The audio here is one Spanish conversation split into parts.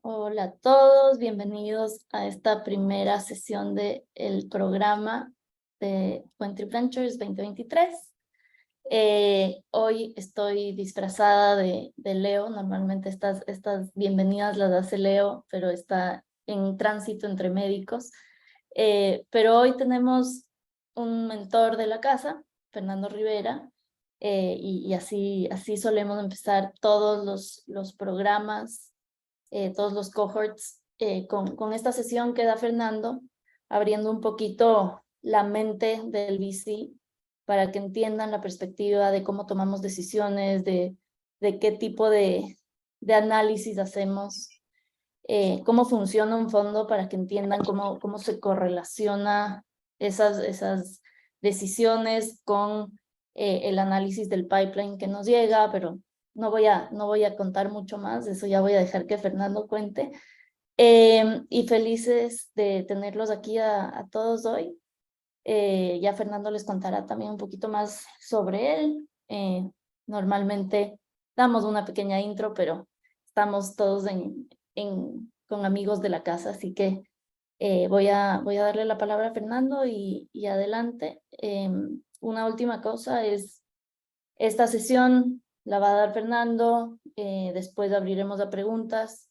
Hola a todos, bienvenidos a esta primera sesión del programa de Puente Ventures 2023. Hoy estoy disfrazada de Leo. Normalmente estas bienvenidas las hace Leo, pero está en tránsito entre médicos. Pero hoy tenemos un mentor de la casa, Fernando Rivera, y así solemos empezar todos los programas, todos los cohorts, con esta sesión que da Fernando, abriendo un poquito la mente del VC para que entiendan la perspectiva de cómo tomamos decisiones, de qué tipo de análisis hacemos, cómo funciona un fondo para que entiendan cómo se correlaciona esas decisiones con el análisis del pipeline que nos llega, pero no voy a contar mucho más, eso ya voy a dejar que Fernando cuente. Y felices de tenerlos aquí a todos hoy. Ya Fernando les contará también un poquito más sobre él. Normalmente damos una pequeña intro, pero estamos todos con amigos de la casa, así que voy a darle la palabra a Fernando y adelante. Una última cosa es, esta sesión la va a dar Fernando, después abriremos a preguntas.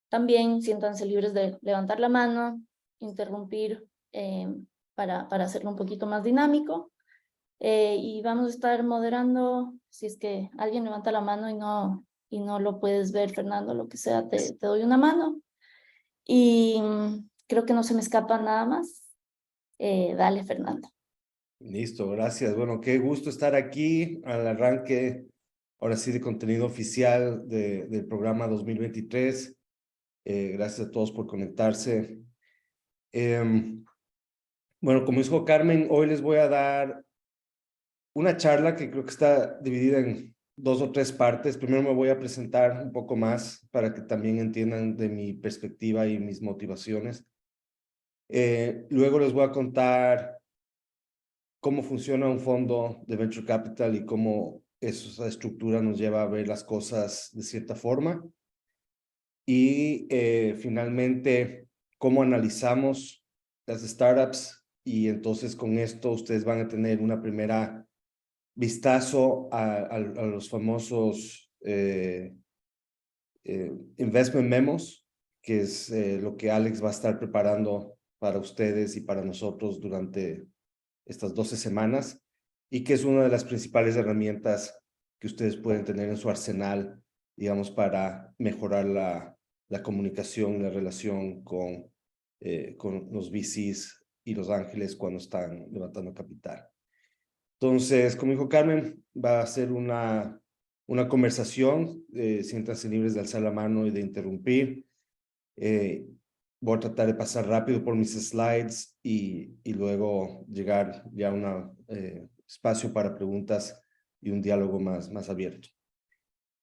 También siéntanse libres de levantar la mano, interrumpir, para hacerlo un poquito más dinámico. Y vamos a estar moderando. Si es que alguien levanta la mano y no lo puedes ver, Fernando, lo que sea, te doy una mano. Y creo que no se me escapa nada más. Dale, Fernando. Listo, gracias. Bueno, qué gusto estar aquí al arranque, ahora sí, de contenido oficial del programa 2023. Gracias a todos por conectarse. Bueno, como dijo Carmen, hoy les voy a dar una charla que creo que está dividida en 2 o 3 partes. Primero me voy a presentar un poco más para que también entiendan de mi perspectiva y mis motivaciones. Luego les voy a contar cómo funciona un fondo de venture capital y cómo esa estructura nos lleva a ver las cosas de cierta forma. Y finalmente, cómo analizamos las startups. Y entonces con esto ustedes van a tener una primera vistazo a los famosos investment memos, que es lo que Alex va a estar preparando para ustedes y para nosotros durante estas 12 semanas, y que es una de las principales herramientas que ustedes pueden tener en su arsenal, digamos, para mejorar la comunicación, la relación con los VCs y los ángeles cuando están levantando capital. Entonces, como dijo Carmen, va a ser una conversación. Siéntanse libres de alzar la mano y de interrumpir. Voy a tratar de pasar rápido por mis slides y luego llegar ya a un espacio para preguntas y un diálogo más abierto.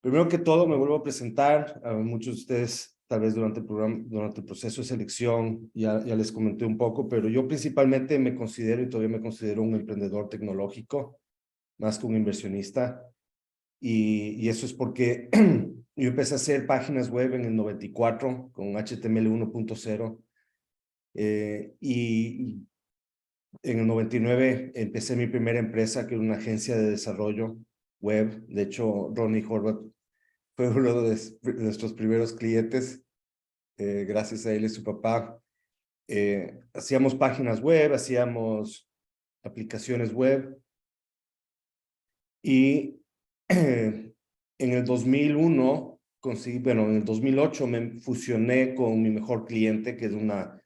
Primero que todo, me vuelvo a presentar. A muchos de ustedes, tal vez durante el programa, durante el proceso de selección, ya les comenté un poco, pero yo principalmente me considero y todavía me considero un emprendedor tecnológico, más que un inversionista. Y eso es porque yo empecé a hacer páginas web en el 94 con HTML 1.0, y en el 99 empecé mi primera empresa, que era una agencia de desarrollo web. De hecho, Ronnie Horvath fue uno de nuestros primeros clientes, gracias a él y su papá. Hacíamos páginas web, hacíamos aplicaciones web, y en el 2001 en el 2008 me fusioné con mi mejor cliente, que es una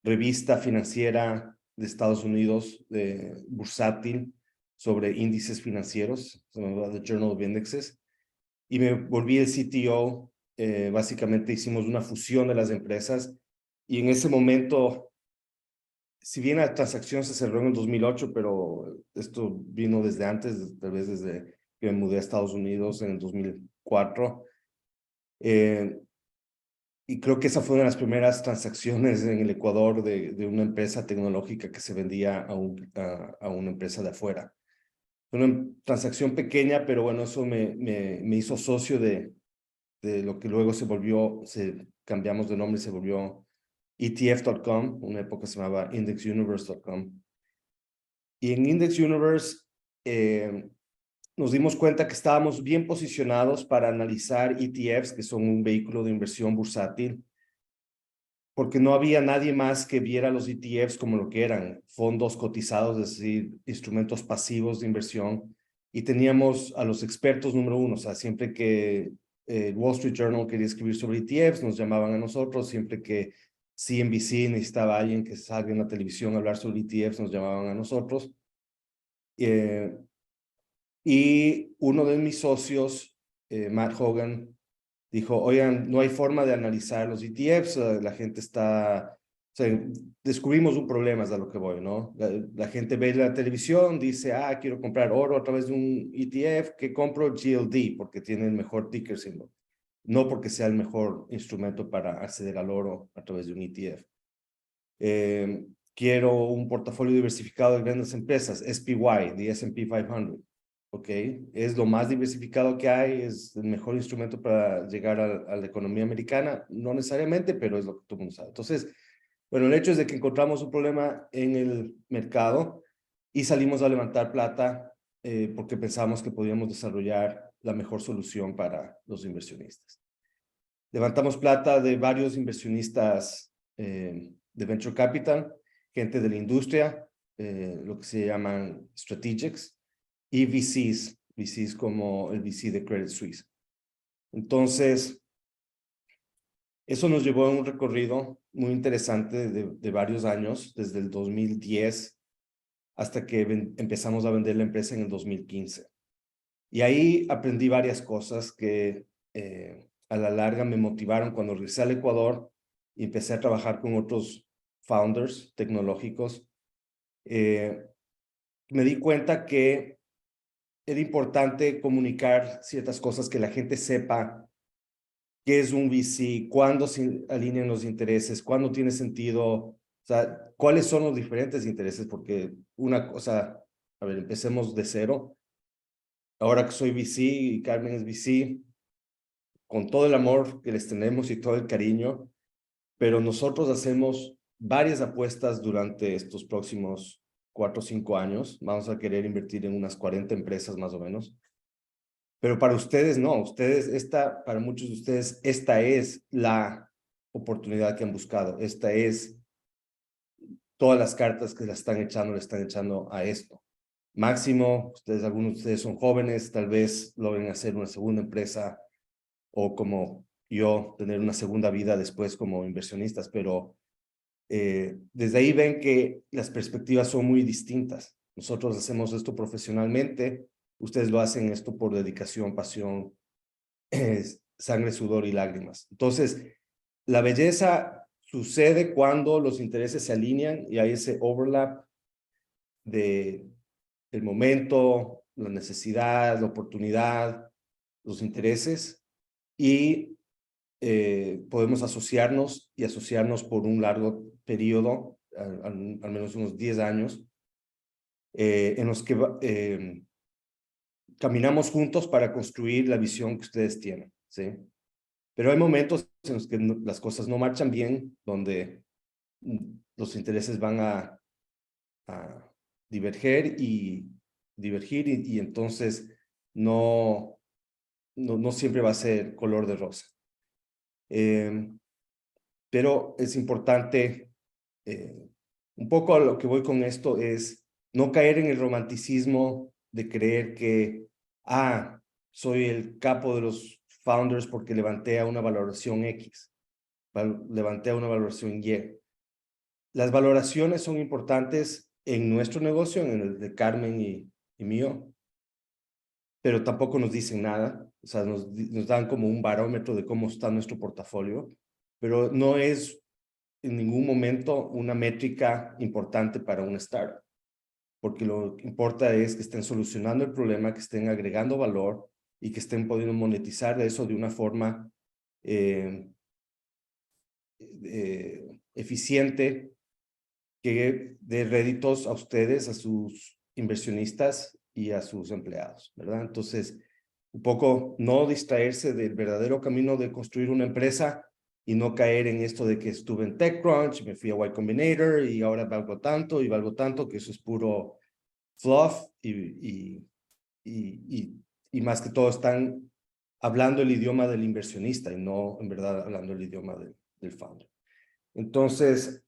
revista financiera de Estados Unidos, bursátil, sobre índices financieros, se llama The Journal of Indexes, y me volví el CTO. Básicamente hicimos una fusión de las empresas, y en ese momento, si bien la transacción se cerró en el 2008, pero esto vino desde antes, tal vez desde que me mudé a Estados Unidos en el 2004. Y creo que esa fue una de las primeras transacciones en el Ecuador de una empresa tecnológica que se vendía a una empresa de afuera. Fue una transacción pequeña, pero bueno, eso me hizo socio de de lo que luego cambiamos de nombre y se volvió ETF.com, una época se llamaba IndexUniverse.com. Y en Index Universe nos dimos cuenta que estábamos bien posicionados para analizar ETFs, que son un vehículo de inversión bursátil, porque no había nadie más que viera los ETFs como lo que eran, fondos cotizados, es decir, instrumentos pasivos de inversión, y teníamos a los expertos número uno, o sea, siempre que Wall Street Journal quería escribir sobre ETFs, nos llamaban a nosotros, siempre que CNBC necesitaba a alguien que salga en la televisión a hablar sobre ETFs, nos llamaban a nosotros. Y uno de mis socios, Matt Hogan, dijo, oigan, no hay forma de analizar los ETFs, la gente está, o sea, descubrimos un problema, es a lo que voy, ¿no? La gente ve la televisión, dice, quiero comprar oro a través de un ETF, que compro GLD porque tiene el mejor ticker symbol, no porque sea el mejor instrumento para acceder al oro a través de un ETF. Quiero un portafolio diversificado de grandes empresas, SPY, the S&P 500. ¿Ok? Es lo más diversificado que hay, es el mejor instrumento para llegar a la economía americana, no necesariamente, pero es lo que todo el mundo sabe. Entonces, bueno, el hecho es de que encontramos un problema en el mercado y salimos a levantar plata porque pensábamos que podíamos desarrollar la mejor solución para los inversionistas. Levantamos plata de varios inversionistas de Venture Capital, gente de la industria, lo que se llaman strategics, y VCs como el VC de Credit Suisse. Entonces, eso nos llevó a un recorrido muy interesante de varios años, desde el 2010 hasta que empezamos a vender la empresa en el 2015. Y ahí aprendí varias cosas que a la larga me motivaron cuando regresé al Ecuador y empecé a trabajar con otros founders tecnológicos. Me di cuenta que era importante comunicar ciertas cosas, que la gente sepa qué es un VC, cuándo se alinean los intereses, cuándo tiene sentido, o sea, cuáles son los diferentes intereses, porque una cosa, a ver, empecemos de cero. Ahora que soy VC y Carmen es VC, con todo el amor que les tenemos y todo el cariño, pero nosotros hacemos varias apuestas durante estos próximos 4 o 5 años. Vamos a querer invertir en unas 40 empresas más o menos. Pero para ustedes no, para muchos de ustedes, esta es la oportunidad que han buscado. Esta es todas las cartas que le están echando a esto. Máximo, algunos de ustedes son jóvenes, tal vez logren hacer una segunda empresa o como yo, tener una segunda vida después como inversionistas, pero desde ahí ven que las perspectivas son muy distintas. Nosotros hacemos esto profesionalmente, ustedes lo hacen esto por dedicación, pasión, sangre, sudor y lágrimas. Entonces, la belleza sucede cuando los intereses se alinean y hay ese overlap de el momento, la necesidad, la oportunidad, los intereses, y podemos asociarnos y asociarnos por un largo periodo, al menos unos 10 años, en los que caminamos juntos para construir la visión que ustedes tienen, ¿sí? Pero hay momentos en los que las cosas no marchan bien, donde los intereses van a diverger y entonces no siempre va a ser color de rosa. Pero es importante, un poco a lo que voy con esto es no caer en el romanticismo de creer que, soy el capo de los founders porque levanté a una valoración X, levanté a una valoración Y. Las valoraciones son importantes en nuestro negocio, en el de Carmen y mío, pero tampoco nos dicen nada, o sea, nos dan como un barómetro de cómo está nuestro portafolio, pero no es en ningún momento una métrica importante para una startup, porque lo que importa es que estén solucionando el problema, que estén agregando valor y que estén pudiendo monetizar eso de una forma eficiente, que dé réditos a ustedes, a sus inversionistas y a sus empleados, ¿verdad? Entonces, un poco no distraerse del verdadero camino de construir una empresa y no caer en esto de que estuve en TechCrunch, me fui a Y Combinator y ahora valgo tanto, que eso es puro fluff y más que todo están hablando el idioma del inversionista y no en verdad hablando el idioma del founder. Entonces,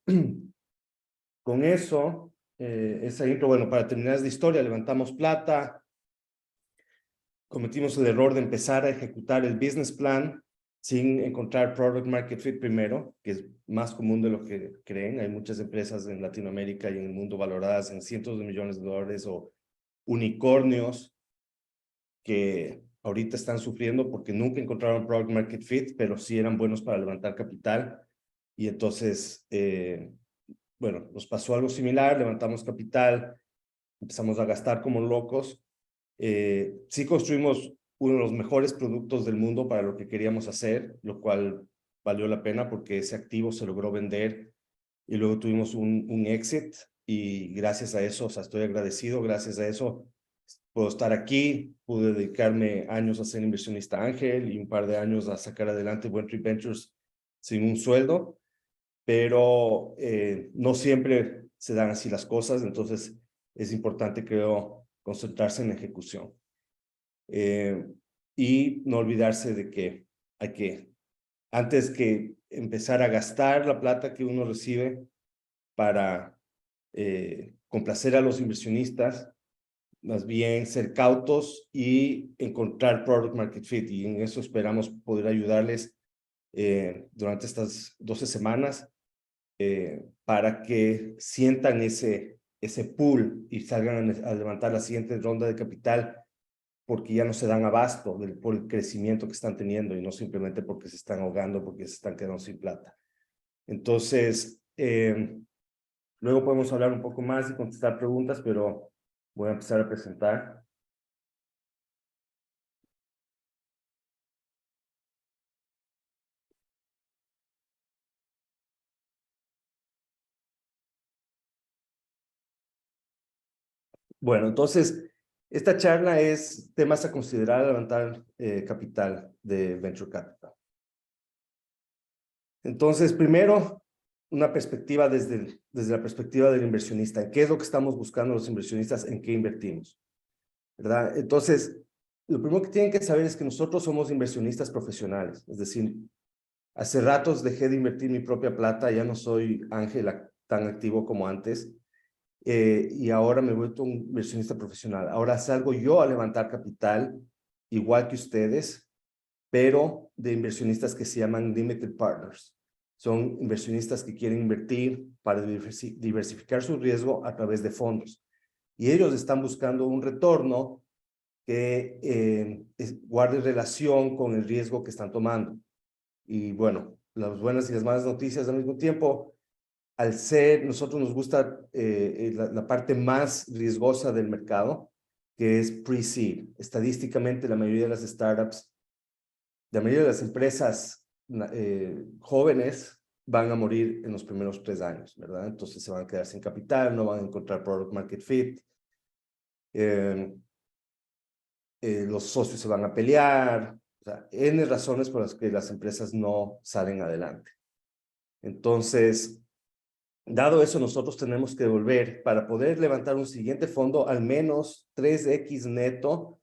con eso, esa intro, bueno, para terminar esta historia, levantamos plata, cometimos el error de empezar a ejecutar el business plan sin encontrar product market fit primero, que es más común de lo que creen. Hay muchas empresas en Latinoamérica y en el mundo valoradas en cientos de millones de dólares o unicornios que ahorita están sufriendo porque nunca encontraron product market fit, pero sí eran buenos para levantar capital. Y entonces, bueno, nos pasó algo similar, levantamos capital, empezamos a gastar como locos. Sí construimos uno de los mejores productos del mundo para lo que queríamos hacer, lo cual valió la pena porque ese activo se logró vender y luego tuvimos un exit y gracias a eso, o sea, estoy agradecido, gracias a eso puedo estar aquí, pude dedicarme años a ser inversionista ángel y un par de años a sacar adelante Buen Trip Ventures sin un sueldo, pero no siempre se dan así las cosas, entonces es importante, creo, concentrarse en la ejecución. Y no olvidarse de que hay que, antes que empezar a gastar la plata que uno recibe para complacer a los inversionistas, más bien ser cautos y encontrar product market fit. Y en eso esperamos poder ayudarles durante estas 12 semanas para que sientan ese pool y salgan a levantar la siguiente ronda de capital porque ya no se dan abasto por el crecimiento que están teniendo y no simplemente porque se están ahogando, porque se están quedando sin plata. Entonces, luego podemos hablar un poco más y contestar preguntas, pero voy a empezar a presentar. Bueno, entonces, esta charla es temas a considerar al levantar capital de Venture Capital. Entonces, primero, una perspectiva desde la perspectiva del inversionista. ¿Qué es lo que estamos buscando los inversionistas? ¿En qué invertimos? ¿Verdad? Entonces, lo primero que tienen que saber es que nosotros somos inversionistas profesionales. Es decir, hace ratos dejé de invertir mi propia plata, ya no soy ángel tan activo como antes. Y ahora me he vuelto un inversionista profesional. Ahora salgo yo a levantar capital, igual que ustedes, pero de inversionistas que se llaman limited partners. Son inversionistas que quieren invertir para diversificar su riesgo a través de fondos. Y ellos están buscando un retorno que guarde relación con el riesgo que están tomando. Y bueno, las buenas y las malas noticias al mismo tiempo, al ser, nosotros nos gusta la parte más riesgosa del mercado, que es pre-seed. Estadísticamente, la mayoría de las startups, la mayoría de las empresas jóvenes van a morir en los primeros 3 años, ¿verdad? Entonces se van a quedar sin capital, no van a encontrar product market fit, los socios se van a pelear, o sea, N razones por las que las empresas no salen adelante. Entonces, dado eso, nosotros tenemos que devolver, para poder levantar un siguiente fondo, al menos 3x neto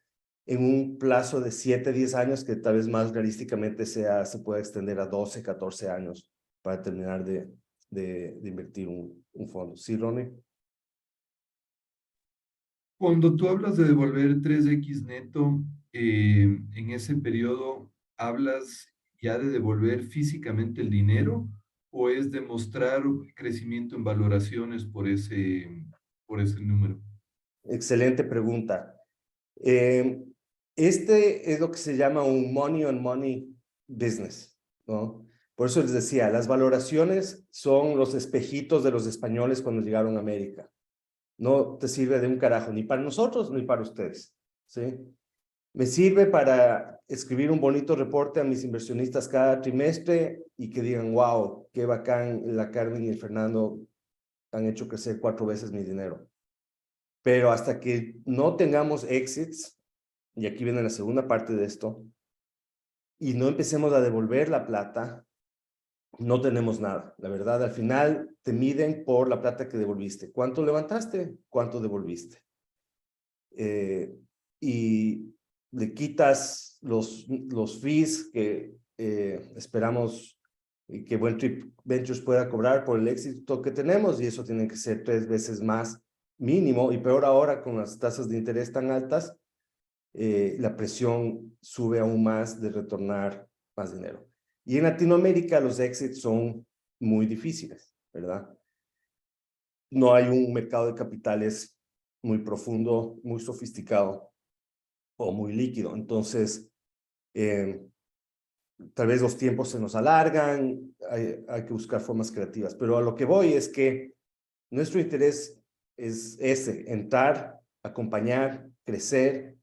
en un plazo de 7, 10 años, que tal vez más realísticamente se pueda extender a 12, 14 años para terminar de invertir un fondo. ¿Sí, Ronnie? Cuando tú hablas de devolver 3x neto, en ese periodo, ¿hablas ya de devolver físicamente el dinero o es demostrar crecimiento en valoraciones por ese número? Excelente pregunta. Este es lo que se llama un money on money business, ¿no? Por eso les decía, las valoraciones son los espejitos de los españoles cuando llegaron a América. No te sirve de un carajo, ni para nosotros ni para ustedes, ¿sí? Me sirve para escribir un bonito reporte a mis inversionistas cada trimestre y que digan, wow, qué bacán, la Carmen y el Fernando han hecho crecer 4 veces mi dinero. Pero hasta que no tengamos exits, y aquí viene la segunda parte de esto, y no empecemos a devolver la plata, no tenemos nada. La verdad, al final te miden por la plata que devolviste. ¿Cuánto levantaste? ¿Cuánto devolviste? Y le quitas los fees que esperamos que Buen Trip Ventures pueda cobrar por el éxito que tenemos, y eso tiene que ser 3 veces más mínimo, y peor ahora con las tasas de interés tan altas, la presión sube aún más de retornar más dinero. Y en Latinoamérica los exits son muy difíciles, ¿verdad? No hay un mercado de capitales muy profundo, muy sofisticado o muy líquido. Entonces, tal vez los tiempos se nos alargan, hay que buscar formas creativas. Pero a lo que voy es que nuestro interés es ese: entrar, acompañar, crecer,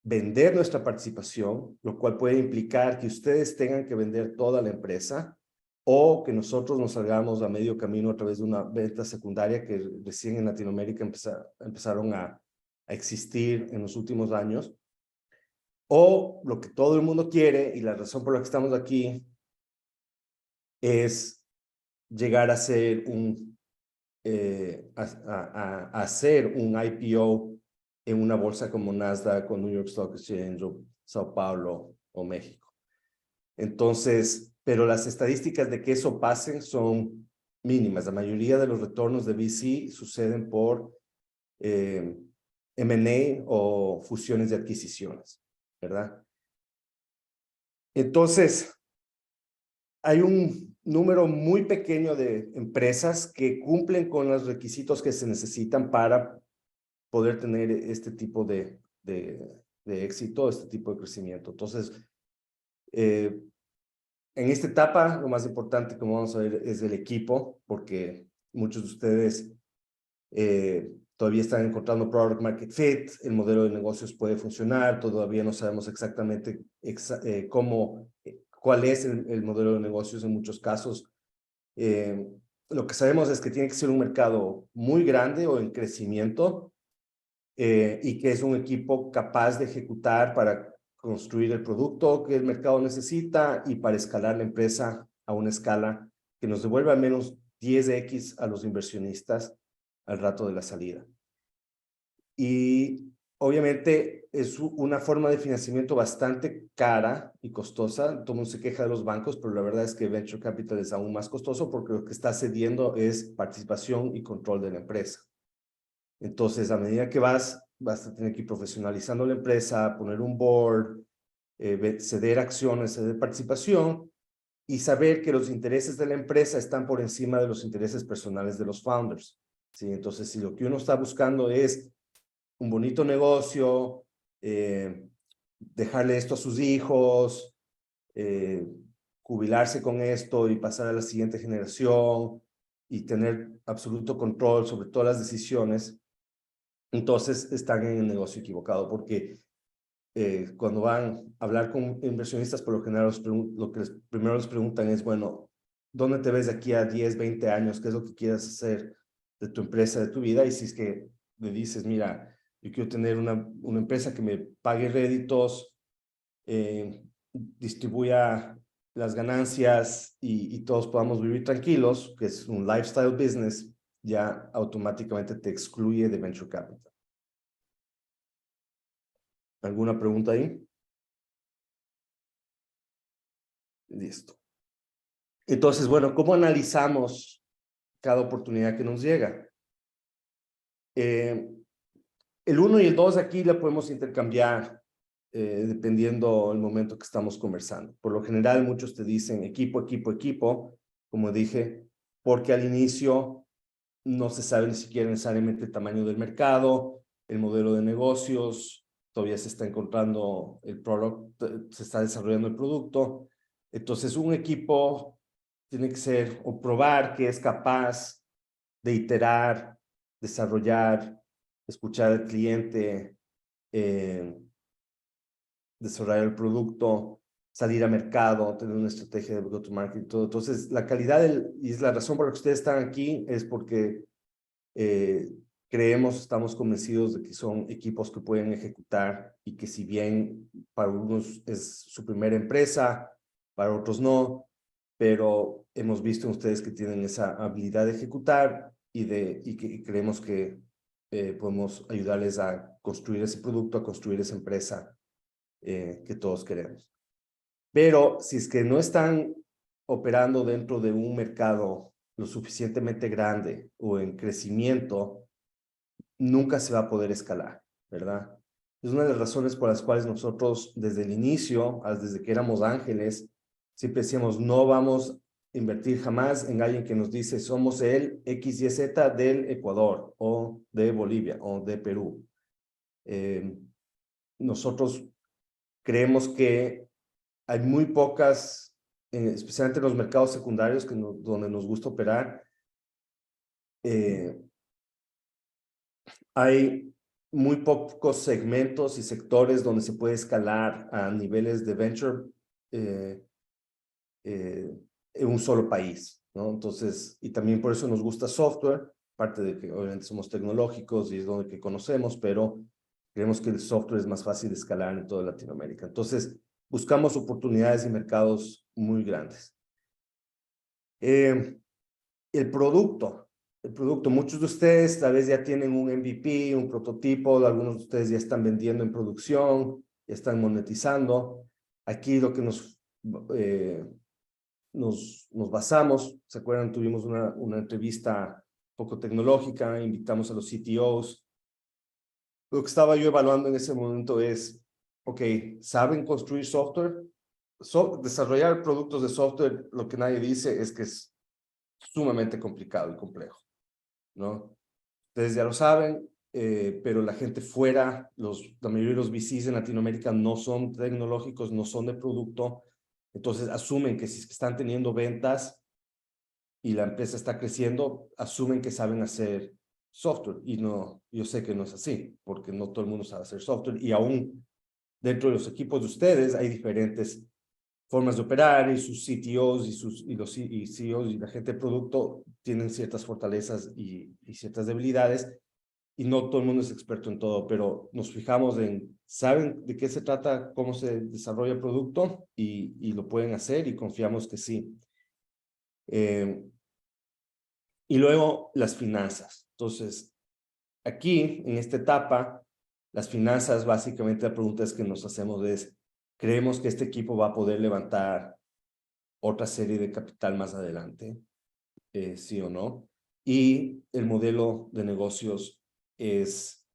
vender nuestra participación, lo cual puede implicar que ustedes tengan que vender toda la empresa, o que nosotros nos salgamos a medio camino a través de una venta secundaria que recién en Latinoamérica empezaron a existir en los últimos años. O lo que todo el mundo quiere, y la razón por la que estamos aquí, es llegar a ser hacer un IPO en una bolsa como Nasdaq o New York Stock Exchange o Sao Paulo o México. Entonces, pero las estadísticas de que eso pase son mínimas. La mayoría de los retornos de VC suceden por M&A o fusiones de adquisiciones, ¿verdad? Entonces, hay un número muy pequeño de empresas que cumplen con los requisitos que se necesitan para poder tener este tipo de éxito, este tipo de crecimiento. Entonces, en esta etapa, lo más importante, como vamos a ver, es el equipo, porque muchos de ustedes todavía están encontrando product market fit, el modelo de negocios puede funcionar, todavía no sabemos exactamente cuál es el modelo de negocios en muchos casos. Lo que sabemos es que tiene que ser un mercado muy grande o en crecimiento, y que es un equipo capaz de ejecutar para construir el producto que el mercado necesita y para escalar la empresa a una escala que nos devuelva al menos 10x a los inversionistas al rato de la salida. Y obviamente es una forma de financiamiento bastante cara y costosa. Todo el mundo se queja de los bancos, pero la verdad es que Venture Capital es aún más costoso porque lo que está cediendo es participación y control de la empresa. Entonces, a medida que vas a tener que ir profesionalizando la empresa, poner un board, ceder acciones, ceder participación, y saber que los intereses de la empresa están por encima de los intereses personales de los founders, ¿sí? Entonces, si lo que uno está buscando es un bonito negocio, dejarle esto a sus hijos, jubilarse con esto y pasar a la siguiente generación y tener absoluto control sobre todas las decisiones, entonces están en el negocio equivocado, porque cuando van a hablar con inversionistas, por lo general lo que primero les preguntan es, bueno, ¿dónde te ves de aquí a 10, 20 años? ¿Qué es lo que quieres hacer de tu empresa, de tu vida? Y si es que le dices, mira, yo quiero tener una empresa que me pague réditos, distribuya las ganancias y todos podamos vivir tranquilos, que es un lifestyle business, ya automáticamente te excluye de Venture Capital. ¿Alguna pregunta ahí? Listo. Entonces, bueno, ¿cómo analizamos cada oportunidad que nos llega? El 1 y el 2 aquí la podemos intercambiar dependiendo el momento que estamos conversando. Por lo general, muchos te dicen equipo, equipo, equipo, como dije, porque al inicio no se sabe ni siquiera necesariamente el tamaño del mercado, el modelo de negocios, todavía se está encontrando el producto, se está desarrollando el producto. Entonces, un equipo tiene que ser o probar que es capaz de iterar, desarrollar, escuchar al cliente, desarrollar el producto, salir a mercado, tener una estrategia de go-to-market y todo. Entonces, la calidad y es la razón por la que ustedes están aquí, es porque estamos convencidos de que son equipos que pueden ejecutar y que si bien para unos es su primera empresa, para otros no, pero hemos visto en ustedes que tienen esa habilidad de ejecutar y que creemos que podemos ayudarles a construir ese producto, a construir esa empresa que todos queremos. Pero si es que no están operando dentro de un mercado lo suficientemente grande o en crecimiento, nunca se va a poder escalar, ¿verdad? Es una de las razones por las cuales nosotros desde el inicio, desde que éramos ángeles, siempre decíamos, no vamos a invertir jamás en alguien que nos dice, somos el XYZ del Ecuador, o de Bolivia, o de Perú. Nosotros creemos que hay muy pocas, especialmente en los mercados secundarios donde nos gusta operar, hay muy pocos segmentos y sectores donde se puede escalar a niveles de venture en un solo país, ¿no? Entonces, y también por eso nos gusta software, aparte de que obviamente somos tecnológicos y es donde que conocemos, pero creemos que el software es más fácil de escalar en toda Latinoamérica. Entonces, buscamos oportunidades y mercados muy grandes. El producto, muchos de ustedes tal vez ya tienen un MVP, un prototipo, algunos de ustedes ya están vendiendo en producción, ya están monetizando. Aquí lo que nos basamos, ¿se acuerdan? Tuvimos una entrevista poco tecnológica, invitamos a los CTOs. Lo que estaba yo evaluando en ese momento es, ok, ¿saben construir software? Desarrollar productos de software, lo que nadie dice es que es sumamente complicado y complejo, ¿no? Ustedes ya lo saben, pero la gente fuera, la mayoría de los VCs en Latinoamérica no son tecnológicos, no son de producto, entonces asumen que si es que están teniendo ventas y la empresa está creciendo, asumen que saben hacer software, y no, yo sé que no es así, porque no todo el mundo sabe hacer software, y aún dentro de los equipos de ustedes hay diferentes formas de operar, y sus CTOs los CEOs y la gente de producto tienen ciertas fortalezas y ciertas debilidades, y no todo el mundo es experto en todo, pero nos fijamos en, ¿saben de qué se trata, cómo se desarrolla el producto? Y lo pueden hacer, y confiamos que sí. Y luego las finanzas. Entonces, aquí, en esta etapa, las finanzas, básicamente la pregunta que nos hacemos es, ¿creemos que este equipo va a poder levantar otra serie de capital más adelante? ¿Sí o no? Y el modelo de negocios es,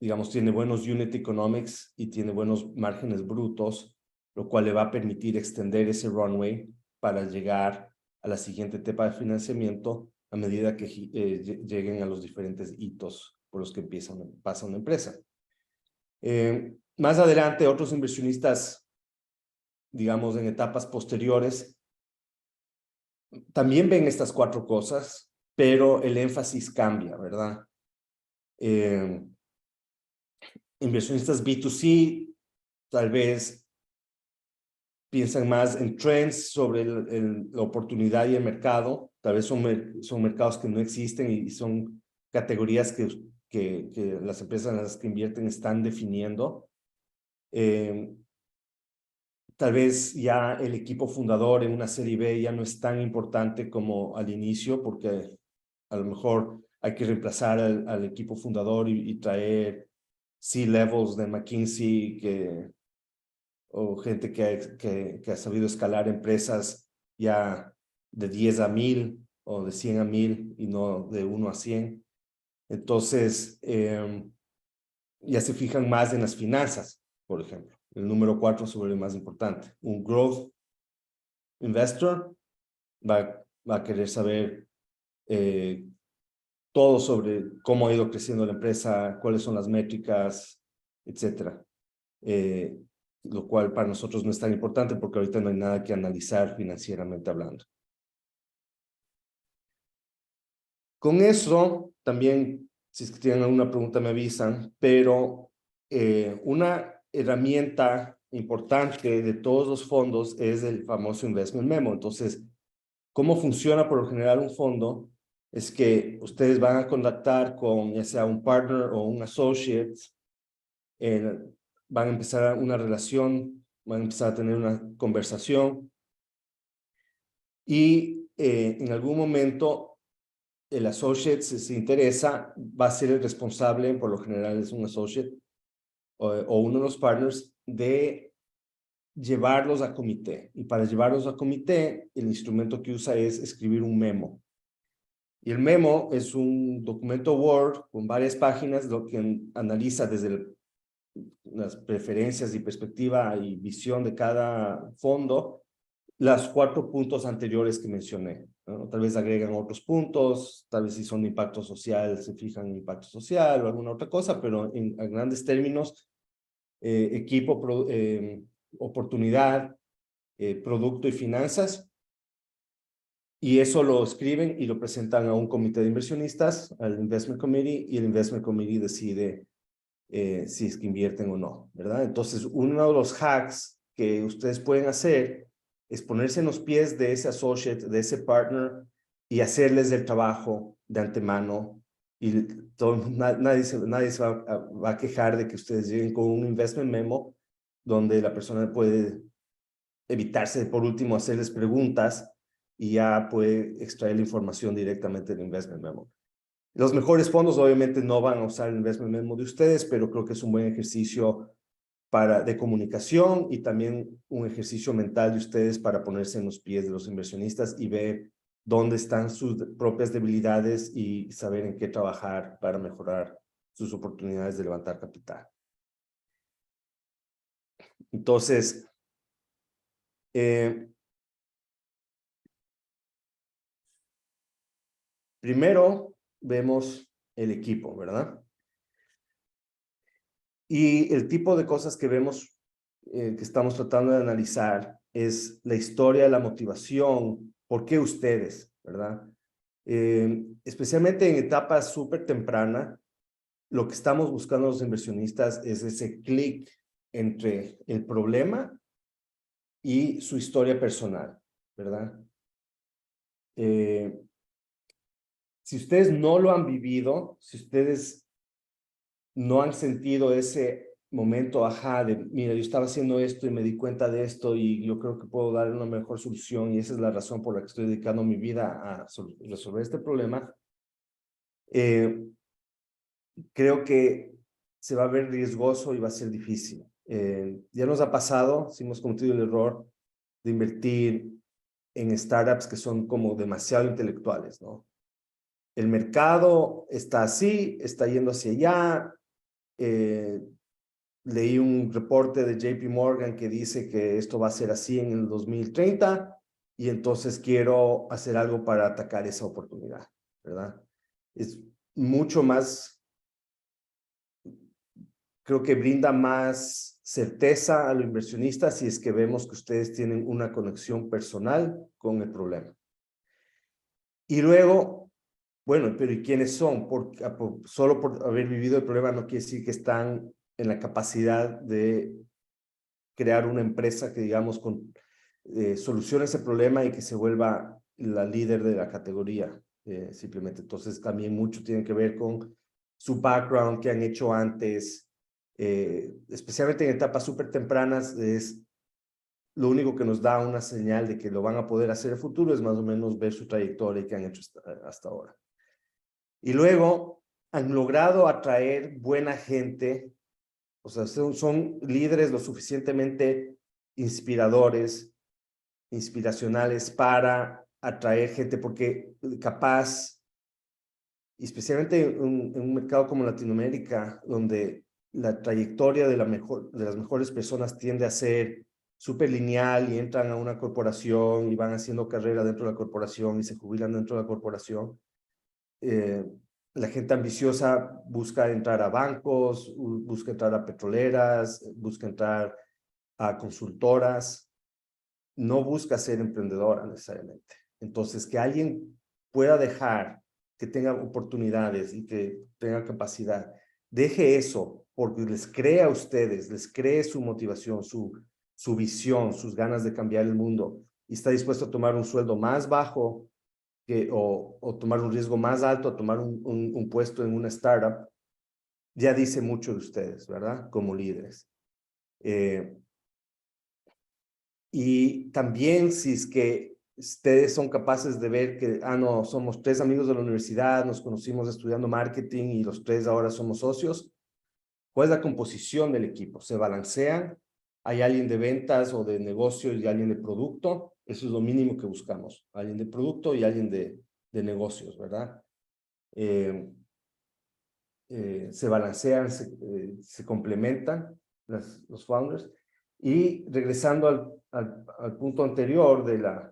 digamos, tiene buenos unit economics y tiene buenos márgenes brutos, lo cual le va a permitir extender ese runway para llegar a la siguiente etapa de financiamiento a medida que lleguen a los diferentes hitos por los que pasa una empresa. Más adelante, otros inversionistas, digamos, en etapas posteriores, también ven estas cuatro cosas, pero el énfasis cambia, ¿verdad? Inversionistas B2C tal vez piensan más en trends sobre la oportunidad y el mercado. Tal vez son mercados que no existen y son categorías que las empresas en las que invierten están definiendo. Tal vez ya el equipo fundador en una serie B ya no es tan importante como al inicio, porque a lo mejor hay que reemplazar al equipo fundador y traer C-levels de McKinsey o gente que ha sabido escalar empresas ya de 10 a 1000 o de 100 a 1000 y no de 1 a 100. Entonces, ya se fijan más en las finanzas, por ejemplo. El número 4 se vuelve más importante. Un growth investor va a querer saber todo sobre cómo ha ido creciendo la empresa, cuáles son las métricas, etcétera. Lo cual para nosotros no es tan importante porque ahorita no hay nada que analizar financieramente hablando. Con eso, también, si es que tienen alguna pregunta me avisan, pero una herramienta importante de todos los fondos es el famoso Investment Memo. Entonces, ¿cómo funciona por lo general un fondo? es que ustedes van a contactar con ya sea un partner o un associate, van a empezar una relación, van a empezar a tener una conversación y en algún momento el associate, si se interesa, va a ser el responsable, por lo general es un associate o uno de los partners, de llevarlos a comité. Y para llevarlos a comité, el instrumento que usa es escribir un memo. Y el memo es un documento Word con varias páginas, lo que analiza desde las preferencias y perspectiva y visión de cada fondo, las 4 puntos anteriores que mencioné, ¿no? Tal vez agregan otros puntos, tal vez si son de impacto social, se fijan en impacto social o alguna otra cosa, pero en grandes términos, equipo, oportunidad, producto y finanzas, y eso lo escriben y lo presentan a un comité de inversionistas, al Investment Committee, y el Investment Committee decide si es que invierten o no, ¿verdad? Entonces, uno de los hacks que ustedes pueden hacer es ponerse en los pies de ese associate, de ese partner, y hacerles el trabajo de antemano. Y nadie se va a quejar de que ustedes lleguen con un investment memo donde la persona puede evitarse, por último, hacerles preguntas y ya puede extraer la información directamente del investment memo. Los mejores fondos obviamente no van a usar el investment memo de ustedes, pero creo que es un buen ejercicio de comunicación y también un ejercicio mental de ustedes para ponerse en los pies de los inversionistas y ver dónde están sus propias debilidades y saber en qué trabajar para mejorar sus oportunidades de levantar capital. Entonces, primero vemos el equipo, ¿verdad? Y el tipo de cosas que vemos, que estamos tratando de analizar, es la historia, la motivación, por qué ustedes, ¿verdad? Especialmente en etapas súper temprana, lo que estamos buscando los inversionistas es ese clic entre el problema y su historia personal, ¿verdad? Si ustedes no lo han vivido, si ustedes no han sentido ese momento, ajá, de, mira, yo estaba haciendo esto y me di cuenta de esto y yo creo que puedo dar una mejor solución y esa es la razón por la que estoy dedicando mi vida a resolver este problema, creo que se va a ver riesgoso y va a ser difícil. Ya nos ha pasado, si hemos cometido el error de invertir en startups que son como demasiado intelectuales, ¿no? El mercado está así, está yendo hacia allá. Leí un reporte de JP Morgan que dice que esto va a ser así en el 2030 y entonces quiero hacer algo para atacar esa oportunidad, ¿verdad? Es mucho más, creo que brinda más certeza a los inversionistas si es que vemos que ustedes tienen una conexión personal con el problema. Y luego, bueno, pero ¿y quiénes son? Solo por haber vivido el problema no quiere decir que están en la capacidad de crear una empresa que, digamos, solucione ese problema y que se vuelva la líder de la categoría, simplemente. Entonces, también mucho tiene que ver con su background, que han hecho antes, especialmente en etapas súper tempranas, es lo único que nos da una señal de que lo van a poder hacer en el futuro, es más o menos ver su trayectoria y que han hecho hasta ahora. Y luego han logrado atraer buena gente, o sea, son líderes lo suficientemente inspiracionales para atraer gente, porque capaz, especialmente en un mercado como Latinoamérica, donde la trayectoria de las mejores personas tiende a ser súper lineal y entran a una corporación y van haciendo carrera dentro de la corporación y se jubilan dentro de la corporación. La gente ambiciosa busca entrar a bancos, busca entrar a petroleras, busca entrar a consultoras, no busca ser emprendedora necesariamente. Entonces, que alguien pueda dejar, que tenga oportunidades y que tenga capacidad, deje eso porque les cree a ustedes, les cree su motivación, su visión, sus ganas de cambiar el mundo y está dispuesto a tomar un sueldo más bajo o tomar un riesgo más alto, a tomar un puesto en una startup, ya dice mucho de ustedes, ¿verdad? Como líderes. Y también si es que ustedes son capaces de ver que, no, somos 3 amigos de la universidad, nos conocimos estudiando marketing y los 3 ahora somos socios, ¿cuál es la composición del equipo? ¿Se balancean? ¿Hay alguien de ventas o de negocio y alguien de producto? Eso es lo mínimo que buscamos. Alguien de producto y alguien de negocios, ¿verdad? Se balancean, se complementan los founders. Y regresando al punto anterior de la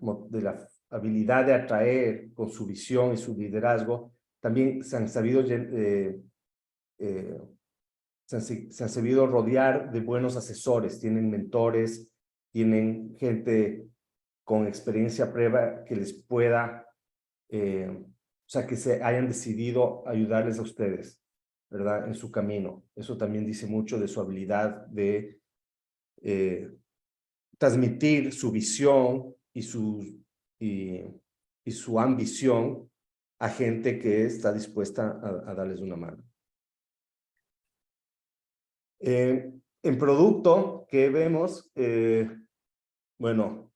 habilidad de atraer con su visión y su liderazgo, también se han sabido rodear de buenos asesores, tienen mentores, tienen gente con experiencia previa que les pueda, o sea, que se hayan decidido ayudarles a ustedes, ¿verdad? En su camino. Eso también dice mucho de su habilidad de transmitir su visión y su ambición a gente que está dispuesta a darles una mano. En producto que vemos, bueno,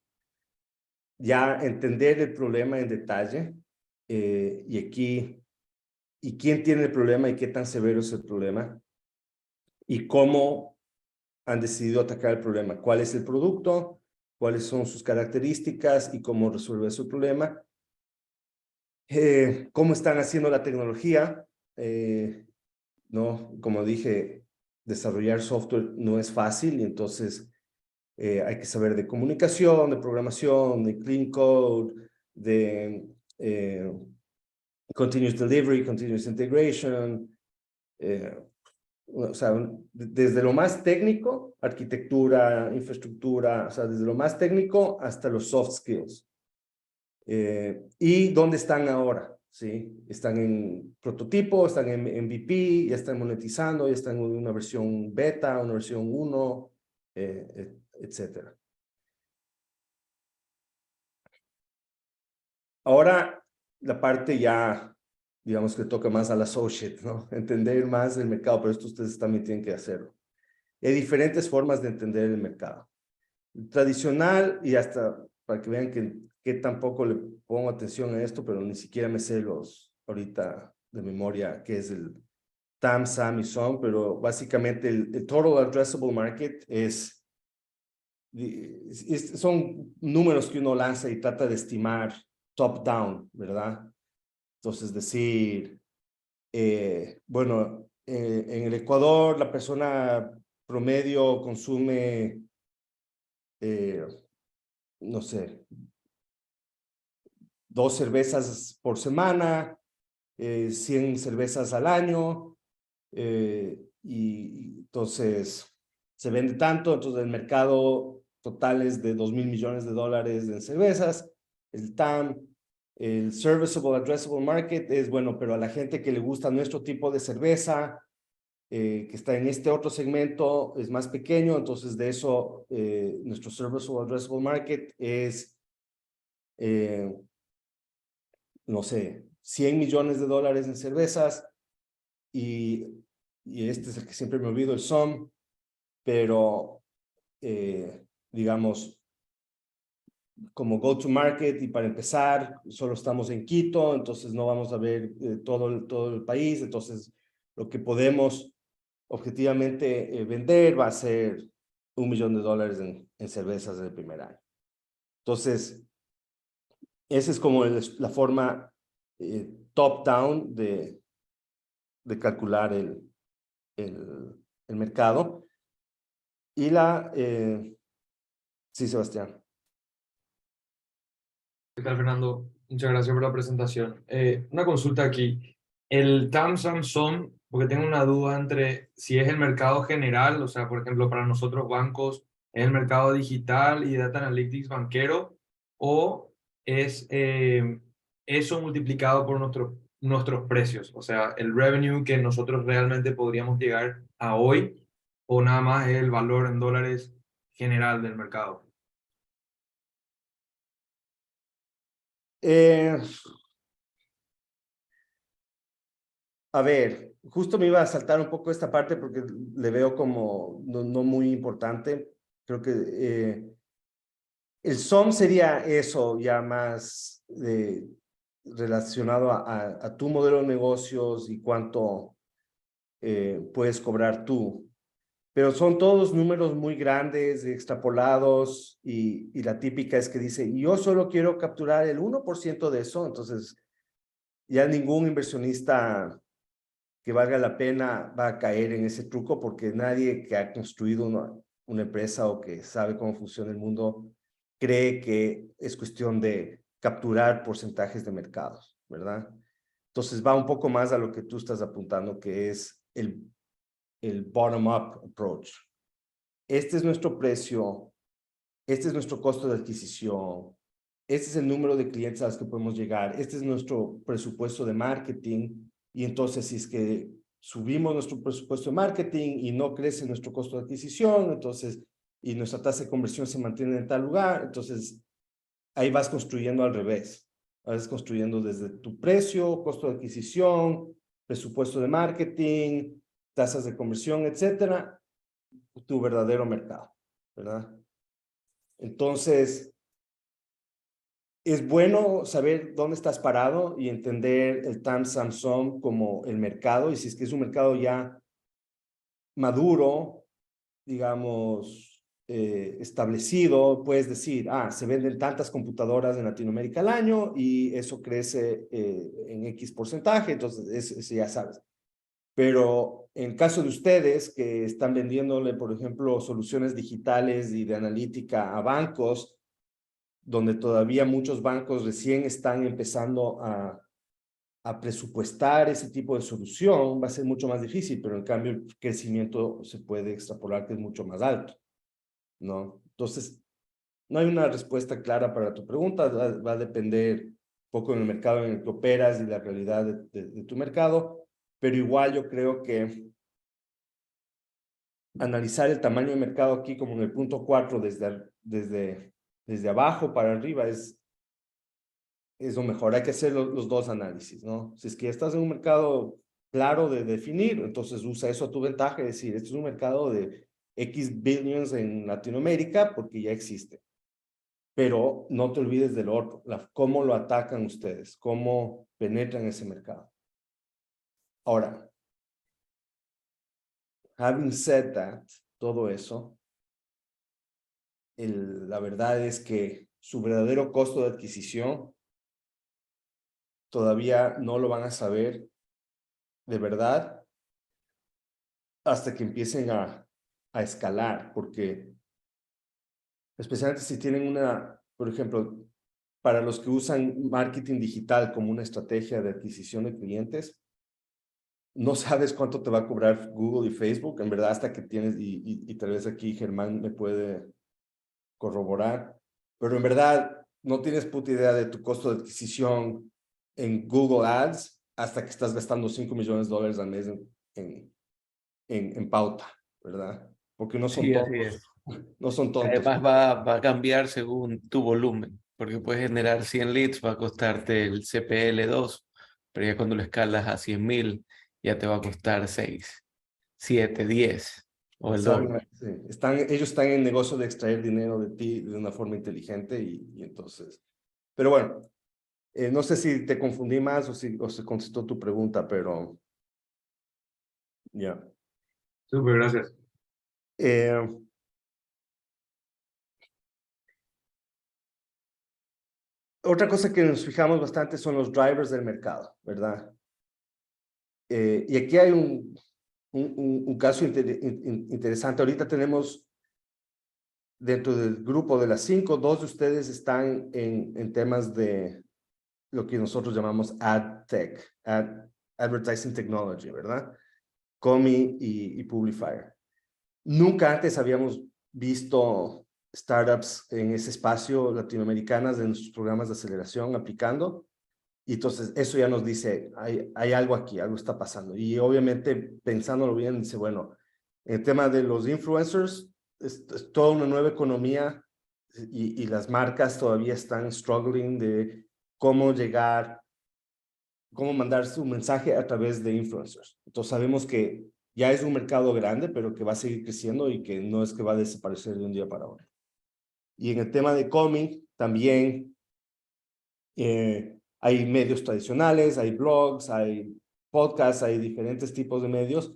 ya entender el problema en detalle y quién tiene el problema y qué tan severo es el problema y cómo han decidido atacar el problema. ¿Cuál es el producto? ¿Cuáles son sus características y cómo resolver su problema? ¿Cómo están haciendo la tecnología? ¿No? Como dije, desarrollar software no es fácil y entonces hay que saber de comunicación, de programación, de clean code, de continuous delivery, continuous integration, o sea, desde lo más técnico, arquitectura, infraestructura, o sea, desde lo más técnico hasta los soft skills. ¿Y dónde están ahora? ¿Sí? Están en prototipo, están en MVP, ya están monetizando, ya están en una versión beta, una versión 1, etcétera. Ahora, la parte ya, digamos que toca más al associate, ¿no? Entender más el mercado, pero esto ustedes también tienen que hacerlo. Hay diferentes formas de entender el mercado. Tradicional, y hasta para que vean que tampoco le pongo atención a esto, pero ni siquiera me sé ahorita de memoria, que es el TAM, SAM y SOM, pero básicamente el Total Addressable Market son números que uno lanza y trata de estimar top-down, ¿verdad? Entonces decir, bueno, en el Ecuador la persona promedio consume, no sé, 2 cervezas por semana, 100 cervezas al año, y entonces se vende tanto, entonces el mercado total es de $2,000 millones en cervezas, el TAM, el Serviceable Addressable Market es, bueno, pero a la gente que le gusta nuestro tipo de cerveza, que está en este otro segmento, es más pequeño, entonces de eso nuestro Serviceable Addressable Market es, no sé, $100 millones en cervezas, y este es el que siempre me olvido, el SOM, pero digamos, como go-to-market y para empezar, solo estamos en Quito, entonces no vamos a ver todo el país, entonces lo que podemos objetivamente vender va a ser $1 millón en cervezas en el primer año. Entonces, esa es como la forma top-down de calcular el mercado. Y sí, Sebastián. ¿Qué tal, Fernando? Muchas gracias por la presentación. Una consulta aquí. El TAM SAM, porque tengo una duda entre si es el mercado general, o sea, por ejemplo, para nosotros bancos, es el mercado digital y data analytics banquero, o es eso multiplicado por nuestros precios, o sea, el revenue que nosotros realmente podríamos llegar a hoy, o nada más es el valor en dólares general del mercado. A ver, justo me iba a saltar un poco esta parte porque le veo como no muy importante. Creo que el SOM sería eso ya más relacionado a tu modelo de negocios y cuánto puedes cobrar tú. Pero son todos números muy grandes, extrapolados, y la típica es que dice, yo solo quiero capturar el 1% de eso, entonces ya ningún inversionista que valga la pena va a caer en ese truco porque nadie que ha construido una empresa o que sabe cómo funciona el mundo cree que es cuestión de capturar porcentajes de mercados, ¿verdad? Entonces va un poco más a lo que tú estás apuntando, que es el bottom-up approach. Este es nuestro precio, este es nuestro costo de adquisición, este es el número de clientes a los que podemos llegar, este es nuestro presupuesto de marketing, y entonces si es que subimos nuestro presupuesto de marketing y no crece nuestro costo de adquisición, entonces, y nuestra tasa de conversión se mantiene en tal lugar, entonces ahí vas construyendo al revés. Vas construyendo desde tu precio, costo de adquisición, presupuesto de marketing, tasas de conversión, etcétera, tu verdadero mercado, ¿verdad? Entonces, es bueno saber dónde estás parado y entender el TAM Samsung como el mercado, y si es que es un mercado ya maduro, digamos, establecido, puedes decir, se venden tantas computadoras en Latinoamérica al año y eso crece en X porcentaje, entonces eso ya sabes. Pero en caso de ustedes que están vendiéndole, por ejemplo, soluciones digitales y de analítica a bancos, donde todavía muchos bancos recién están empezando a presupuestar ese tipo de solución, va a ser mucho más difícil, pero en cambio el crecimiento se puede extrapolar que es mucho más alto, ¿no? Entonces, no hay una respuesta clara para tu pregunta, va a depender un poco del mercado en el que operas y la realidad de tu mercado, pero igual yo creo que analizar el tamaño de mercado aquí como en el punto 4 desde abajo para arriba es lo mejor. Hay que hacer los dos análisis, ¿no? Si es que estás en un mercado claro de definir, entonces usa eso a tu ventaja y decir, este es un mercado de X billions en Latinoamérica porque ya existe. Pero no te olvides del otro, cómo lo atacan ustedes, cómo penetran ese mercado. Ahora, having said that, todo eso, la verdad es que su verdadero costo de adquisición todavía no lo van a saber de verdad hasta que empiecen a escalar, porque especialmente si tienen por ejemplo, para los que usan marketing digital como una estrategia de adquisición de clientes, no sabes cuánto te va a cobrar Google y Facebook, en verdad, hasta que tienes, y tal vez aquí Germán me puede corroborar, pero en verdad no tienes puta idea de tu costo de adquisición en Google Ads hasta que estás gastando $5 millones al mes en pauta, ¿verdad? Porque no son Sí, así tontos, es. no son tontos. Además va a cambiar según tu volumen, porque puedes generar 100 leads, va a costarte el CPL 2, pero ya cuando lo escalas a 100.000, ya te va a costar 6, 7, 10 o el doble. Sí, ellos están en el negocio de extraer dinero de ti de una forma inteligente y entonces, pero bueno, no sé si te confundí más o se contestó tu pregunta, pero ya. Súper, gracias. Otra cosa que nos fijamos bastante son los drivers del mercado, ¿verdad? Y aquí hay un caso interesante. Ahorita tenemos dentro del grupo de las 5, 2 de ustedes están en temas de lo que nosotros llamamos ad tech, advertising technology, ¿verdad? Comi y Publifier. Nunca antes habíamos visto startups en ese espacio latinoamericanas de nuestros programas de aceleración aplicando. Y entonces eso ya nos dice, hay algo aquí, algo está pasando. Y obviamente pensándolo bien, dice, bueno, el tema de los influencers es toda una nueva economía y las marcas todavía están struggling de cómo llegar cómo mandar su mensaje a través de influencers. Entonces sabemos que ya es un mercado grande, pero que va a seguir creciendo y que no es que va a desaparecer de un día para otro. Y en el tema de cómic, también hay medios tradicionales, hay blogs, hay podcasts, hay diferentes tipos de medios,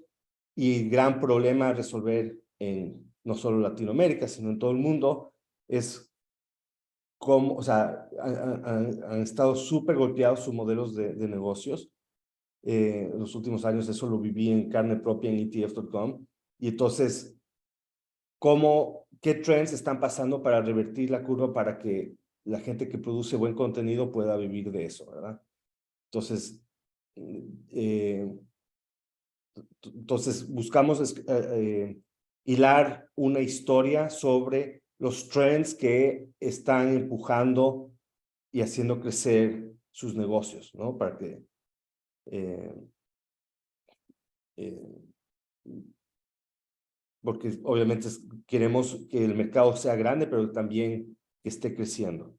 y el gran problema a resolver en no solo Latinoamérica, sino en todo el mundo, es cómo, o sea, han estado súper golpeados sus modelos de negocios. En los últimos años eso lo viví en carne propia en ETF.com, y entonces, ¿qué trends están pasando para revertir la curva para que la gente que produce buen contenido pueda vivir de eso, ¿verdad? Entonces, buscamos hilar una historia sobre los trends que están empujando y haciendo crecer sus negocios, ¿no? Para que porque obviamente queremos que el mercado sea grande, pero también que esté creciendo.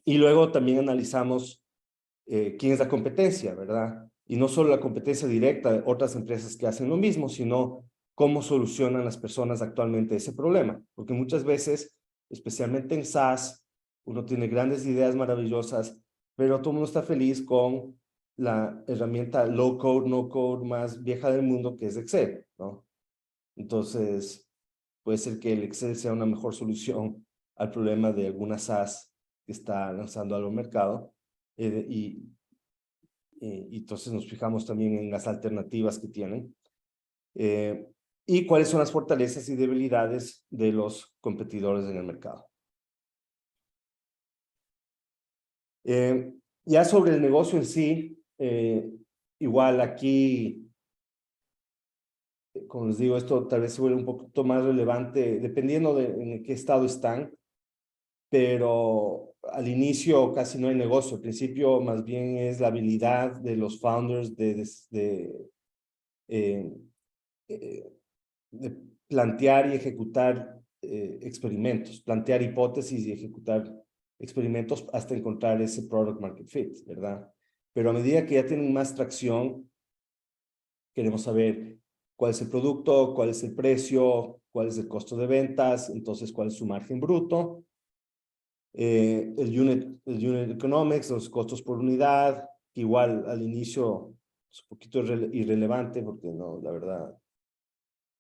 Y luego también analizamos quién es la competencia, ¿verdad? Y no solo la competencia directa de otras empresas que hacen lo mismo, sino cómo solucionan las personas actualmente ese problema. Porque muchas veces, especialmente en SaaS, uno tiene grandes ideas maravillosas, pero todo el mundo está feliz con la herramienta low code, no code más vieja del mundo, que es Excel, ¿no? Entonces, puede ser que el Excel sea una mejor solución al problema de alguna SaaS que está lanzando al mercado, y entonces nos fijamos también en las alternativas que tienen, y cuáles son las fortalezas y debilidades de los competidores en el mercado. Ya sobre el negocio en sí, igual aquí, como les digo, esto tal vez se vuelve un poquito más relevante dependiendo de en qué estado están, pero al inicio casi no hay negocio. Al principio más bien es la habilidad de los founders de plantear y ejecutar experimentos, plantear hipótesis y ejecutar experimentos hasta encontrar ese product market fit, ¿verdad? Pero a medida que ya tienen más tracción, queremos saber cuál es el producto, cuál es el precio, cuál es el costo de ventas, entonces cuál es su margen bruto, el unit economics, los costos por unidad, que igual al inicio es un poquito irrelevante porque no, la verdad,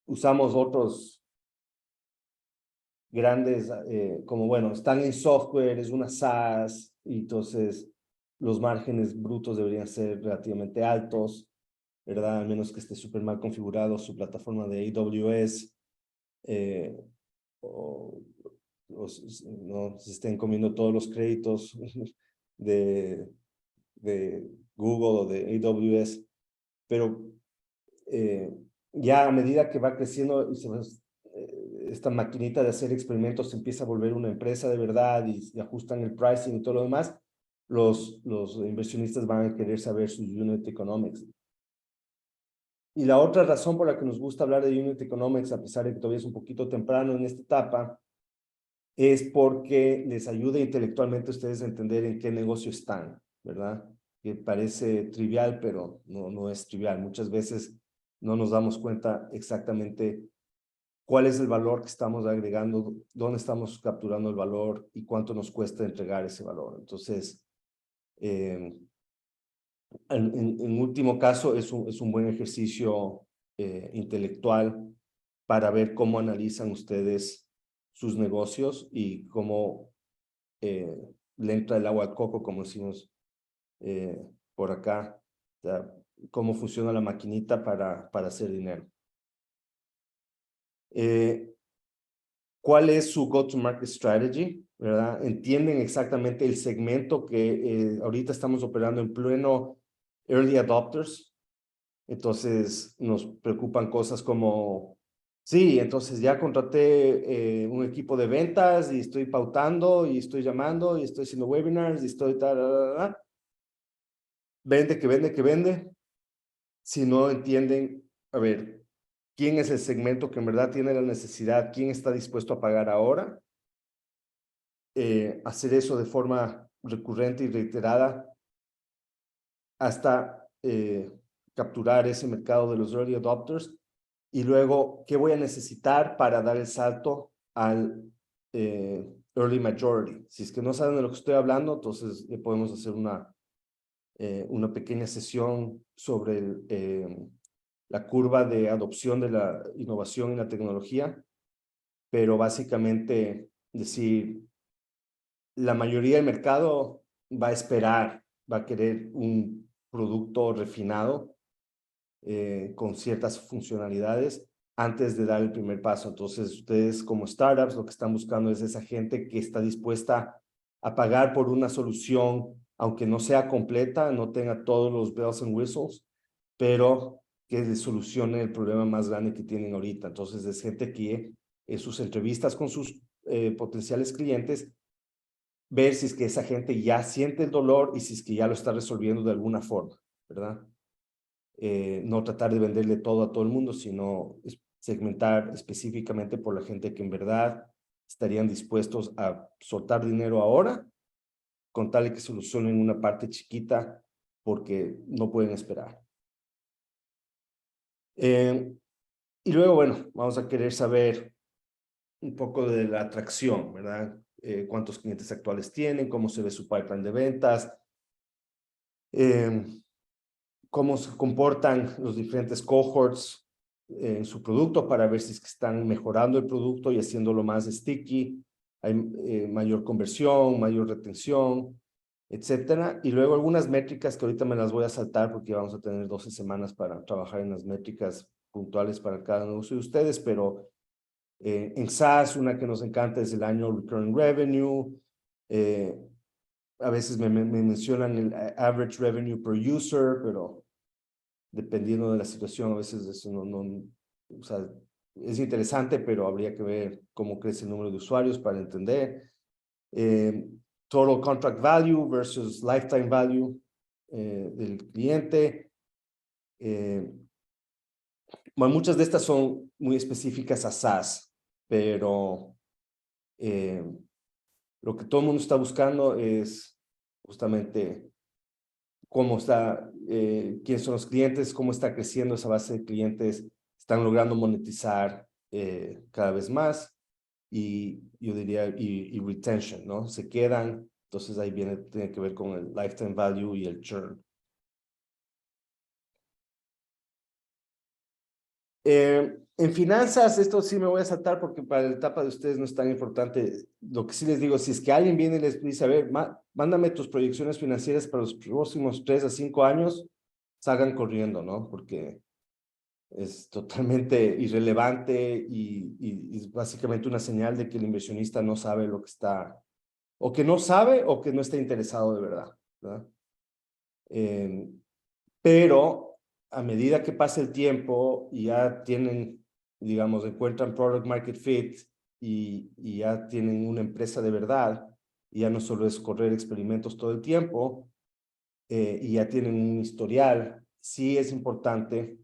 usamos otros grandes, como bueno, están en software, es una SaaS, y entonces los márgenes brutos deberían ser relativamente altos, ¿verdad? A menos que esté súper mal configurado su plataforma de AWS, o no se estén comiendo todos los créditos de Google o de AWS, pero ya a medida que va creciendo esta maquinita de hacer experimentos se empieza a volver una empresa de verdad y ajustan el pricing y todo lo demás, los inversionistas van a querer saber sus unit economics. Y la otra razón por la que nos gusta hablar de unit economics, a pesar de que todavía es un poquito temprano en esta etapa, es porque les ayuda intelectualmente a ustedes a entender en qué negocio están, ¿verdad? Que parece trivial, pero no es trivial. Muchas veces no nos damos cuenta exactamente cuál es el valor que estamos agregando, dónde estamos capturando el valor y cuánto nos cuesta entregar ese valor. Entonces, en último caso, es un buen ejercicio intelectual para ver cómo analizan ustedes sus negocios y cómo le entra el agua al coco, como decimos por acá, o sea, cómo funciona la maquinita para hacer dinero. ¿Cuál es su go-to-market strategy? ¿Verdad? ¿Entienden exactamente el segmento que ahorita estamos operando en pleno early adopters? Entonces nos preocupan cosas como, sí, entonces ya contraté un equipo de ventas y estoy pautando y estoy llamando y estoy haciendo webinars y estoy tal. Vende, que vende, que vende. Si no entienden, a ver, quién es el segmento que en verdad tiene la necesidad, quién está dispuesto a pagar ahora, hacer eso de forma recurrente y reiterada hasta capturar ese mercado de los early adopters. Y luego, ¿qué voy a necesitar para dar el salto al early majority? Si es que no saben de lo que estoy hablando, entonces podemos hacer una pequeña sesión sobre la curva de adopción de la innovación y la tecnología, pero básicamente decir, la mayoría del mercado va a esperar, va a querer un producto refinado con ciertas funcionalidades antes de dar el primer paso. Entonces, ustedes como startups lo que están buscando es esa gente que está dispuesta a pagar por una solución, aunque no sea completa, no tenga todos los bells and whistles, pero que les solucione el problema más grande que tienen ahorita. Entonces, es gente que en sus entrevistas con sus potenciales clientes, ver si es que esa gente ya siente el dolor y si es que ya lo está resolviendo de alguna forma, ¿verdad? No tratar de venderle todo a todo el mundo, sino segmentar específicamente por la gente que en verdad estarían dispuestos a soltar dinero ahora, con tal de que solucionen una parte chiquita porque no pueden esperar. Y luego, bueno, vamos a querer saber un poco de la atracción, ¿verdad? Cuántos clientes actuales tienen, cómo se ve su pipeline de ventas, cómo se comportan los diferentes cohorts en su producto para ver si es que están mejorando el producto y haciéndolo más sticky, hay mayor conversión, mayor retención, etcétera. Y luego algunas métricas que ahorita me las voy a saltar porque vamos a tener 12 semanas para trabajar en las métricas puntuales para cada negocio de ustedes, pero en SaaS una que nos encanta es el Annual Recurring Revenue. A veces me mencionan el average revenue per user, pero dependiendo de la situación, a veces eso o sea, es interesante, pero habría que ver cómo crece el número de usuarios para entender. Total contract value versus lifetime value del cliente. Bueno, muchas de estas son muy específicas a SaaS, pero lo que todo el mundo está buscando es justamente cómo está, quiénes son los clientes, cómo está creciendo esa base de clientes, están logrando monetizar cada vez más y yo diría, y retention, ¿no? Se quedan, entonces ahí tiene que ver con el lifetime value y el churn. En finanzas, esto sí me voy a saltar porque para la etapa de ustedes no es tan importante. Lo que sí les digo, si es que alguien viene y les dice, a ver, mándame tus proyecciones financieras para los próximos 3 a 5 años, salgan corriendo, ¿no? Porque es totalmente irrelevante y es básicamente una señal de que el inversionista no sabe lo que está, o que no sabe o que no está interesado de verdad, ¿verdad? Pero a medida que pasa el tiempo y ya tienen, digamos, encuentran product market fit y ya tienen una empresa de verdad, y ya no solo es correr experimentos todo el tiempo, y ya tienen un historial, sí es importante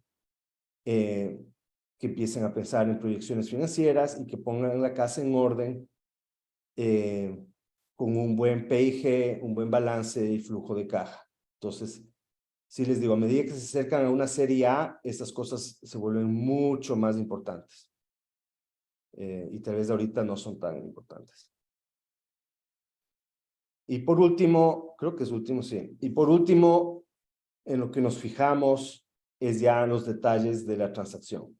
que empiecen a pensar en proyecciones financieras y que pongan la casa en orden con un buen PIG, un buen balance y flujo de caja. Entonces, sí les digo, a medida que se acercan a una serie A, estas cosas se vuelven mucho más importantes. Y tal vez ahorita no son tan importantes. Y por último, creo que es último, sí. Y por último, en lo que nos fijamos es ya en los detalles de la transacción.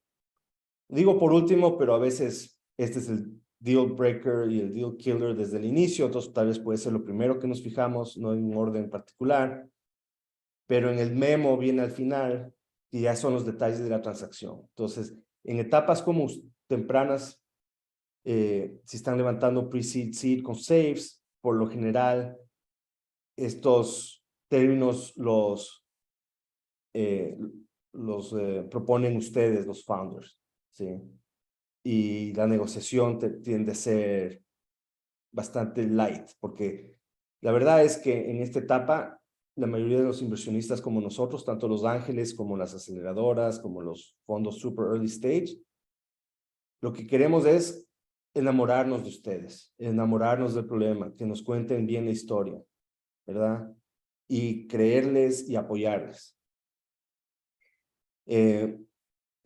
Digo por último, pero a veces este es el deal breaker y el deal killer desde el inicio, entonces tal vez puede ser lo primero que nos fijamos, no en un orden particular. Pero en el memo viene al final y ya son los detalles de la transacción. Entonces, en etapas como tempranas, si están levantando pre-seed, seed con saves, por lo general, estos términos los proponen ustedes, los founders, ¿sí? Y la negociación tiende a ser bastante light, porque la verdad es que en esta etapa la mayoría de los inversionistas como nosotros, tanto los ángeles como las aceleradoras, como los fondos super early stage, lo que queremos es enamorarnos de ustedes, enamorarnos del problema, que nos cuenten bien la historia. ¿verdad? Y creerles y apoyarles.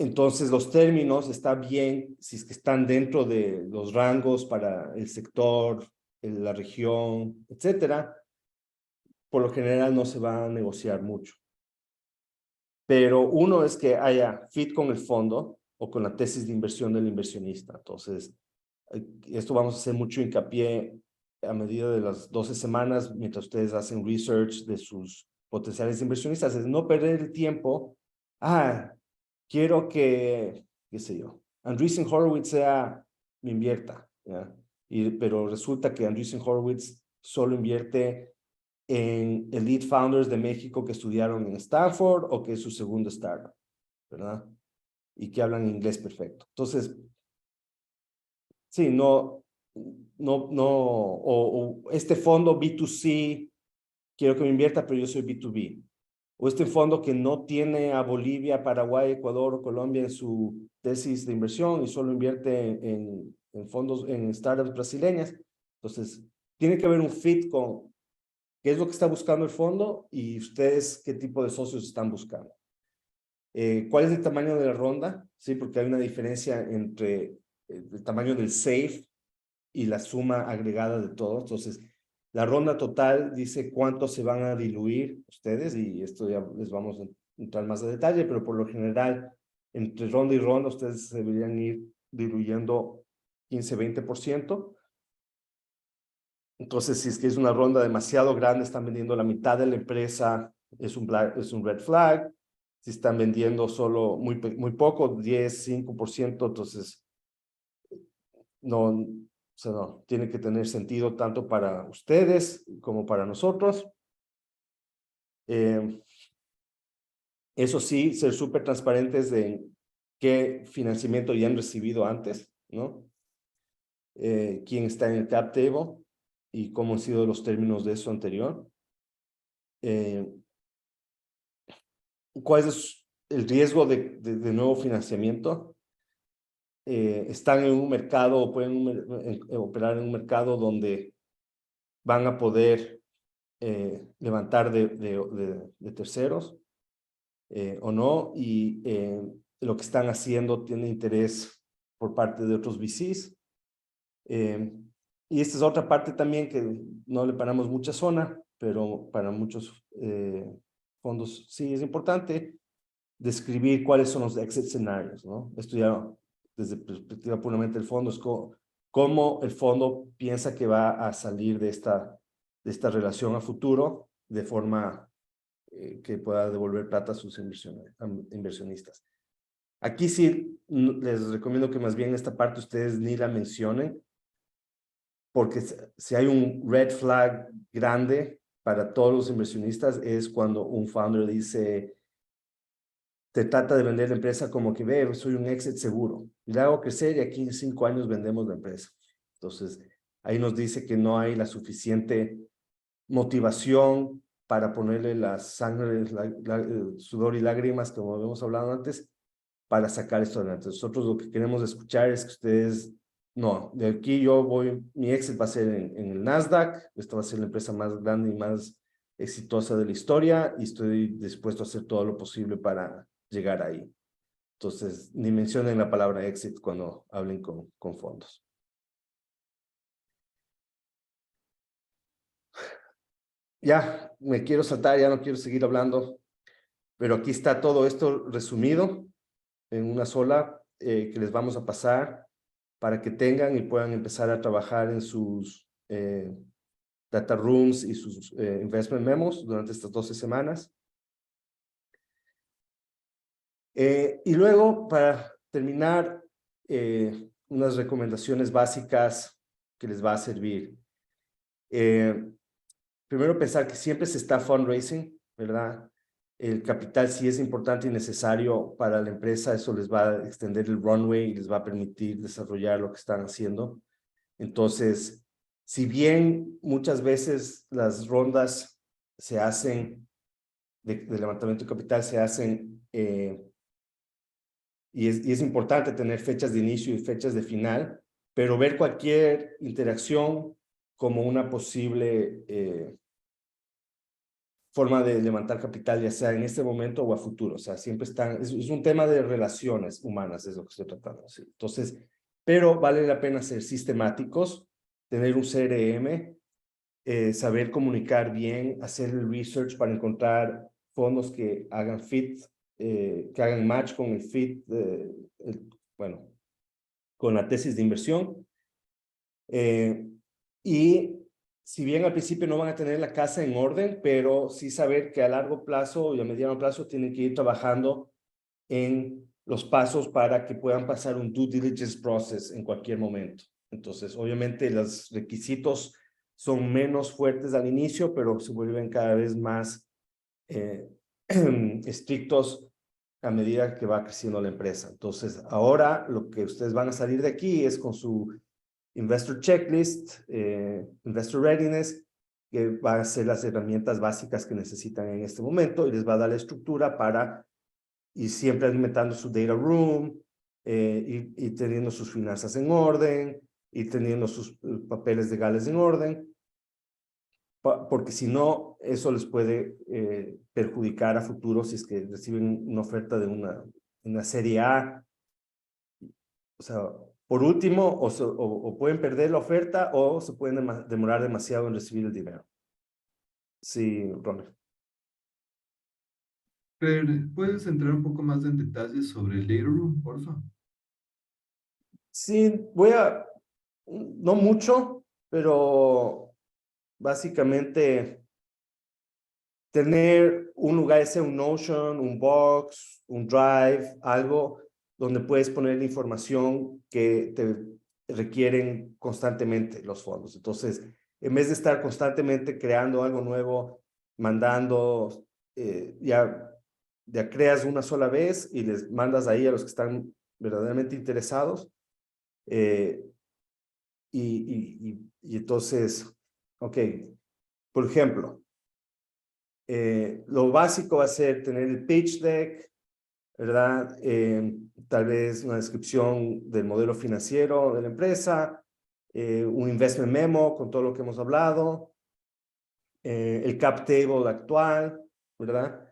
Entonces, los términos está bien si es que están dentro de los rangos para el sector, la región, etcétera. Por lo general no se va a negociar mucho. Pero uno es que haya fit con el fondo o con la tesis de inversión del inversionista. Entonces, esto vamos a hacer mucho hincapié a medida de las 12 semanas, mientras ustedes hacen research de sus potenciales inversionistas, es no perder el tiempo. Quiero que, qué sé yo, Andreessen Horowitz me invierta, ¿ya? Pero resulta que Andreessen Horowitz solo invierte en elite founders de México que estudiaron en Stanford o que es su segundo startup, ¿verdad? Y que hablan inglés perfecto. Entonces, sí, o este fondo B2C, quiero que me invierta, pero yo soy B2B. O este fondo que no tiene a Bolivia, Paraguay, Ecuador o Colombia en su tesis de inversión y solo invierte en fondos, en startups brasileñas. Entonces, tiene que haber un fit con qué es lo que está buscando el fondo y ustedes qué tipo de socios están buscando. ¿Cuál es el tamaño de la ronda? Sí, porque hay una diferencia entre el tamaño del safe y la suma agregada de todo. Entonces, la ronda total dice cuánto se van a diluir ustedes, y esto ya les vamos a entrar más a detalle, pero por lo general, entre ronda y ronda, ustedes deberían ir diluyendo 15-20%. Entonces, si es que es una ronda demasiado grande, están vendiendo la mitad de la empresa, es un red flag. Si están vendiendo solo muy poco, 10-5%, entonces no, o sea, no, tiene que tener sentido tanto para ustedes como para nosotros. Eso sí, ser súper transparentes de qué financiamiento ya han recibido antes, ¿no? Quién está en el cap table y cómo han sido los términos de eso anterior. ¿Cuál es el riesgo de nuevo financiamiento? Están en un mercado o pueden operar en un mercado donde van a poder levantar de terceros o no, y lo que están haciendo tiene interés por parte de otros VCs. Y esta es otra parte también que no le paramos mucha zona, pero para muchos fondos sí es importante describir cuáles son los exit scenarios, ¿no? Esto ya desde perspectiva puramente del fondo es cómo el fondo piensa que va a salir de esta relación a futuro de forma que pueda devolver plata a sus inversionistas. Aquí sí les recomiendo que más bien esta parte ustedes ni la mencionen, porque si hay un red flag grande para todos los inversionistas es cuando un founder dice, te trata de vender la empresa como que, ve, soy un exit seguro, y la hago crecer y aquí en 5 años vendemos la empresa. Entonces, ahí nos dice que no hay la suficiente motivación para ponerle la sangre, sudor y lágrimas, como habíamos hablado antes, para sacar esto adelante. Nosotros lo que queremos escuchar es que ustedes, no, de aquí yo voy, mi exit va a ser en el Nasdaq, esta va a ser la empresa más grande y más exitosa de la historia y estoy dispuesto a hacer todo lo posible para llegar ahí. Entonces, ni mencionen la palabra exit cuando hablen con fondos. Ya, me quiero saltar, ya no quiero seguir hablando, pero aquí está todo esto resumido en una sola que les vamos a pasar para que tengan y puedan empezar a trabajar en sus data rooms y sus investment memos durante estas 12 semanas. Y luego, para terminar, unas recomendaciones básicas que les va a servir. Primero, pensar que siempre se está fundraising, ¿verdad? El capital sí es importante y necesario para la empresa, eso les va a extender el runway y les va a permitir desarrollar lo que están haciendo. Entonces, si bien muchas veces las rondas se hacen, de levantamiento de capital se hacen, y es importante tener fechas de inicio y fechas de final, pero ver cualquier interacción como una posible forma de levantar capital, ya sea en este momento o a futuro. O sea, siempre están, es un tema de relaciones humanas, es lo que estoy tratando. ¿Sí? Entonces, pero vale la pena ser sistemáticos, tener un CRM, saber comunicar bien, hacer el research para encontrar fondos que hagan fit, que hagan match con el fit, bueno, con la tesis de inversión. Y si bien al principio no van a tener la casa en orden, pero sí saber que a largo plazo y a mediano plazo tienen que ir trabajando en los pasos para que puedan pasar un due diligence process en cualquier momento. Entonces, obviamente, los requisitos son menos fuertes al inicio, pero se vuelven cada vez más estrictos a medida que va creciendo la empresa. Entonces, ahora lo que ustedes van a salir de aquí es con su Investor Checklist, Investor Readiness, que van a ser las herramientas básicas que necesitan en este momento y les va a dar la estructura para ir siempre alimentando su data room y teniendo sus finanzas en orden y teniendo sus papeles legales en orden, porque si no, eso les puede perjudicar a futuro si es que reciben una oferta de una serie A. O sea, por último, o pueden perder la oferta o se pueden demorar demasiado en recibir el dinero. Sí, Ronald. Pero, ¿puedes entrar un poco más en detalles sobre el data room, porfa? Sí, no mucho, pero básicamente tener un lugar, sea un Notion, un Box, un Drive, algo donde puedes poner la información que te requieren constantemente los fondos. Entonces, en vez de estar constantemente creando algo nuevo, mandando, ya creas una sola vez y les mandas ahí a los que están verdaderamente interesados. Y entonces, ok, por ejemplo, lo básico va a ser tener el pitch deck, ¿verdad? Tal vez una descripción del modelo financiero de la empresa, un investment memo con todo lo que hemos hablado, el cap table actual, ¿verdad?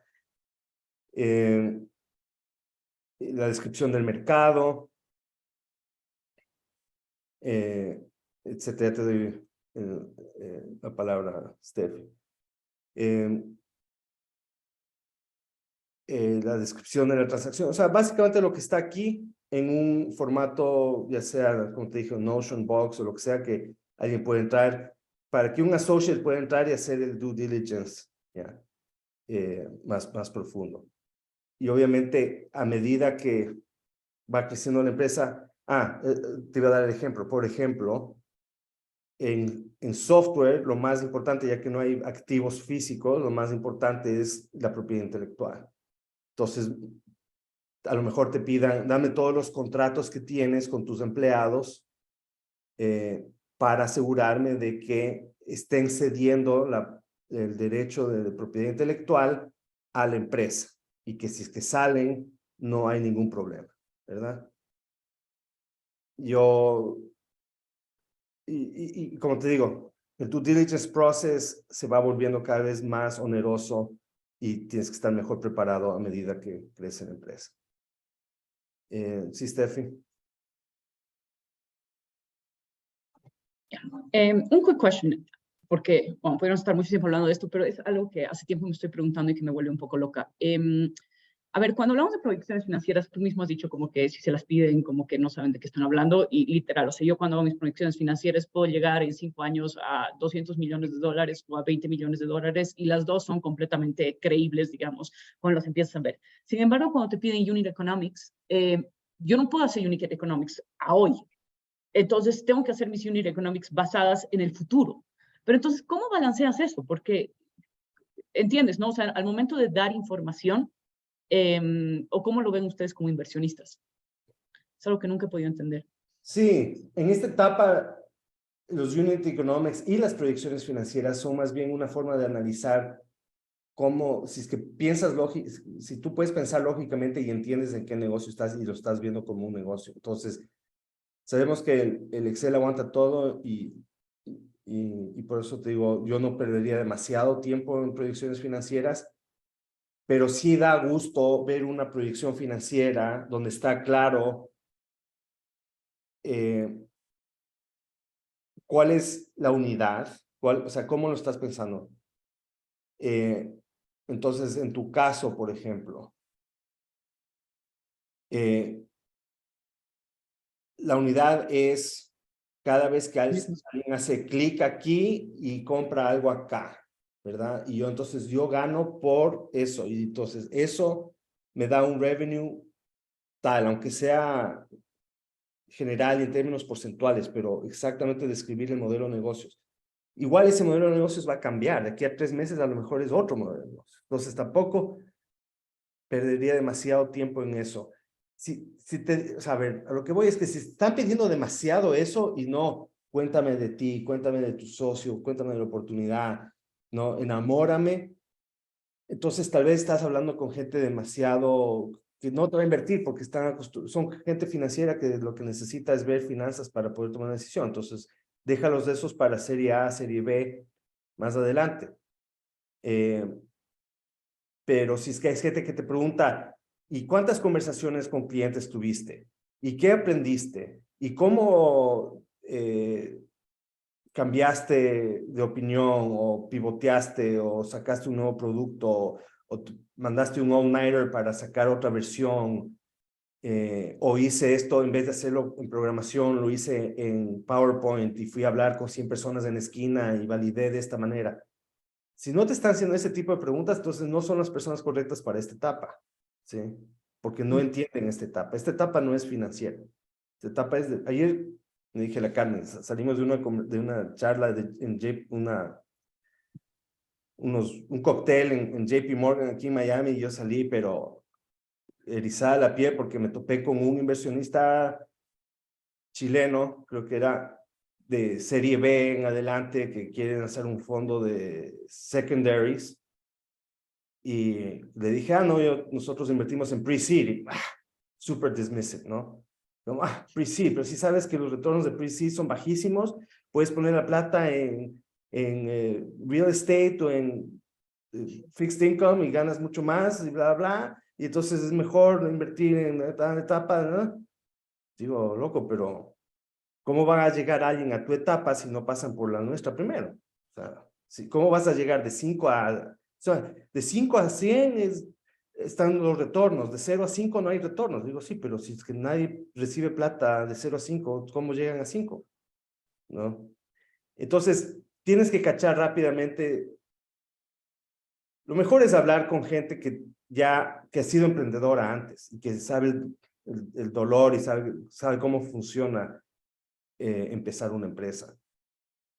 La descripción del mercado, etcétera. Te doy la palabra, Steph. La descripción de la transacción. O sea, básicamente lo que está aquí en un formato, ya sea, como te dije, Notion, Box o lo que sea, que alguien puede entrar, para que un associate pueda entrar y hacer el due diligence, ¿ya? Más profundo. Y obviamente, a medida que va creciendo la empresa, te iba a dar el ejemplo. Por ejemplo, en software, lo más importante, ya que no hay activos físicos, lo más importante es la propiedad intelectual. Entonces, a lo mejor te pidan, dame todos los contratos que tienes con tus empleados para asegurarme de que estén cediendo el derecho de propiedad intelectual a la empresa y que si es que salen, no hay ningún problema, ¿verdad? Y como te digo, el due diligence process se va volviendo cada vez más oneroso y tienes que estar mejor preparado a medida que crece la empresa. Sí, Steffi. Un quick question, porque bueno, podríamos estar mucho tiempo hablando de esto, pero es algo que hace tiempo me estoy preguntando y que me vuelve un poco loca. A ver, cuando hablamos de proyecciones financieras, tú mismo has dicho como que si se las piden, como que no saben de qué están hablando, y literal, o sea, yo cuando hago mis proyecciones financieras puedo llegar en 5 años a $200 millones o a $20 millones, y las dos son completamente creíbles, digamos, cuando las empiezas a ver. Sin embargo, cuando te piden Unit Economics, yo no puedo hacer Unit Economics a hoy. Entonces, tengo que hacer mis Unit Economics basadas en el futuro. Pero entonces, ¿cómo balanceas eso? Porque, ¿entiendes, no? O sea, al momento de dar información, ¿o cómo lo ven ustedes como inversionistas? Es algo que nunca he podido entender. Sí, en esta etapa, los Unit Economics y las proyecciones financieras son más bien una forma de analizar cómo, si es que piensas si tú puedes pensar lógicamente y entiendes en qué negocio estás y lo estás viendo como un negocio. Entonces, sabemos que el Excel aguanta todo y y por eso te digo, yo no perdería demasiado tiempo en proyecciones financieras, pero sí da gusto ver una proyección financiera donde está claro cuál es la unidad, o sea, cómo lo estás pensando. Entonces, en tu caso, por ejemplo, la unidad es cada vez que alguien hace clic aquí y compra algo acá, ¿verdad? Y entonces yo gano por eso, y entonces eso me da un revenue tal, aunque sea general y en términos porcentuales, pero exactamente describir el modelo de negocios. Igual ese modelo de negocios va a cambiar, de aquí a 3 meses a lo mejor es otro modelo de negocios. Entonces tampoco perdería demasiado tiempo en eso. O sea, a ver, a lo que voy es que si están pidiendo demasiado eso y no, cuéntame de ti, cuéntame de tu socio, cuéntame de la oportunidad, no, enamórame, entonces tal vez estás hablando con gente demasiado que no te va a invertir porque son gente financiera que lo que necesita es ver finanzas para poder tomar una decisión. Entonces, déjalos de esos para serie A, serie B, más adelante. Pero si es que hay gente que te pregunta, ¿y cuántas conversaciones con clientes tuviste? ¿Y qué aprendiste? ¿Y cómo cambiaste de opinión o pivoteaste o sacaste un nuevo producto o mandaste un all-nighter para sacar otra versión? O hice esto, en vez de hacerlo en programación, lo hice en PowerPoint y fui a hablar con 100 personas en la esquina y validé de esta manera. Si no te están haciendo ese tipo de preguntas, entonces no son las personas correctas para esta etapa, ¿sí? Porque no entienden esta etapa. Esta etapa no es financiera. Esta etapa es ayer me dije a la Carmen, salimos de una charla un cóctel en JP Morgan aquí en Miami y yo salí, pero erizada la piel porque me topé con un inversionista chileno, creo que era de serie B en adelante, que quieren hacer un fondo de secondaries. Y le dije, no, nosotros invertimos en pre-seed. Super dismissive, ¿no? Como, pre-seed, pero si sabes que los retornos de pre-seed son bajísimos, puedes poner la plata en real estate o en fixed income y ganas mucho más y bla, bla, y entonces es mejor invertir en esta etapa, ¿no? Digo, loco, pero ¿cómo va a llegar alguien a tu etapa si no pasan por la nuestra primero? O sea, ¿cómo vas a llegar de 5 a... O sea, de 5 a 100 están los retornos, de 0 a 5 no hay retornos. Digo, sí, pero si es que nadie recibe plata de 0 a 5, ¿cómo llegan a 5? ¿No? Entonces, tienes que cachar rápidamente. Lo mejor es hablar con gente que ha sido emprendedora antes y que sabe el dolor y sabe cómo funciona empezar una empresa.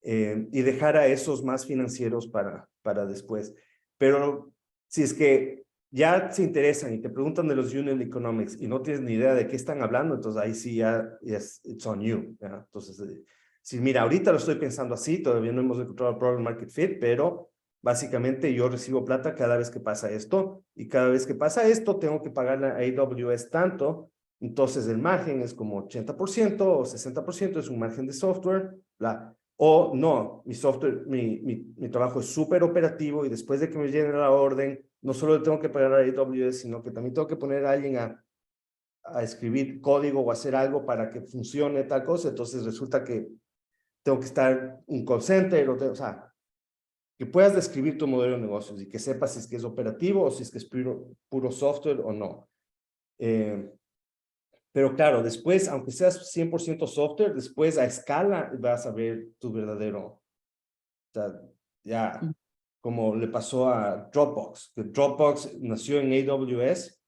Y dejar a esos más financieros para después. Pero si es que ya se interesan y te preguntan de los unit economics y no tienes ni idea de qué están hablando, entonces ahí sí ya it's on you. ¿Ya? Entonces, si mira, ahorita lo estoy pensando así, todavía no hemos encontrado el product market fit, pero básicamente yo recibo plata cada vez que pasa esto y cada vez que pasa esto tengo que pagarle a AWS tanto, entonces el margen es como 80% o 60%, es un margen de software, bla. O no, mi software, mi trabajo es súper operativo y después de que me llene la orden, no solo le tengo que pagar a AWS, sino que también tengo que poner a alguien a escribir código o hacer algo para que funcione tal cosa. Entonces resulta que tengo que estar un call center, o sea, que puedas describir tu modelo de negocios y que sepas si es que es operativo o si es que es puro software o no. Pero claro, después, aunque seas 100% software, después a escala vas a ver tu verdadero, o sea, ya, como le pasó a Dropbox, que Dropbox nació en AWS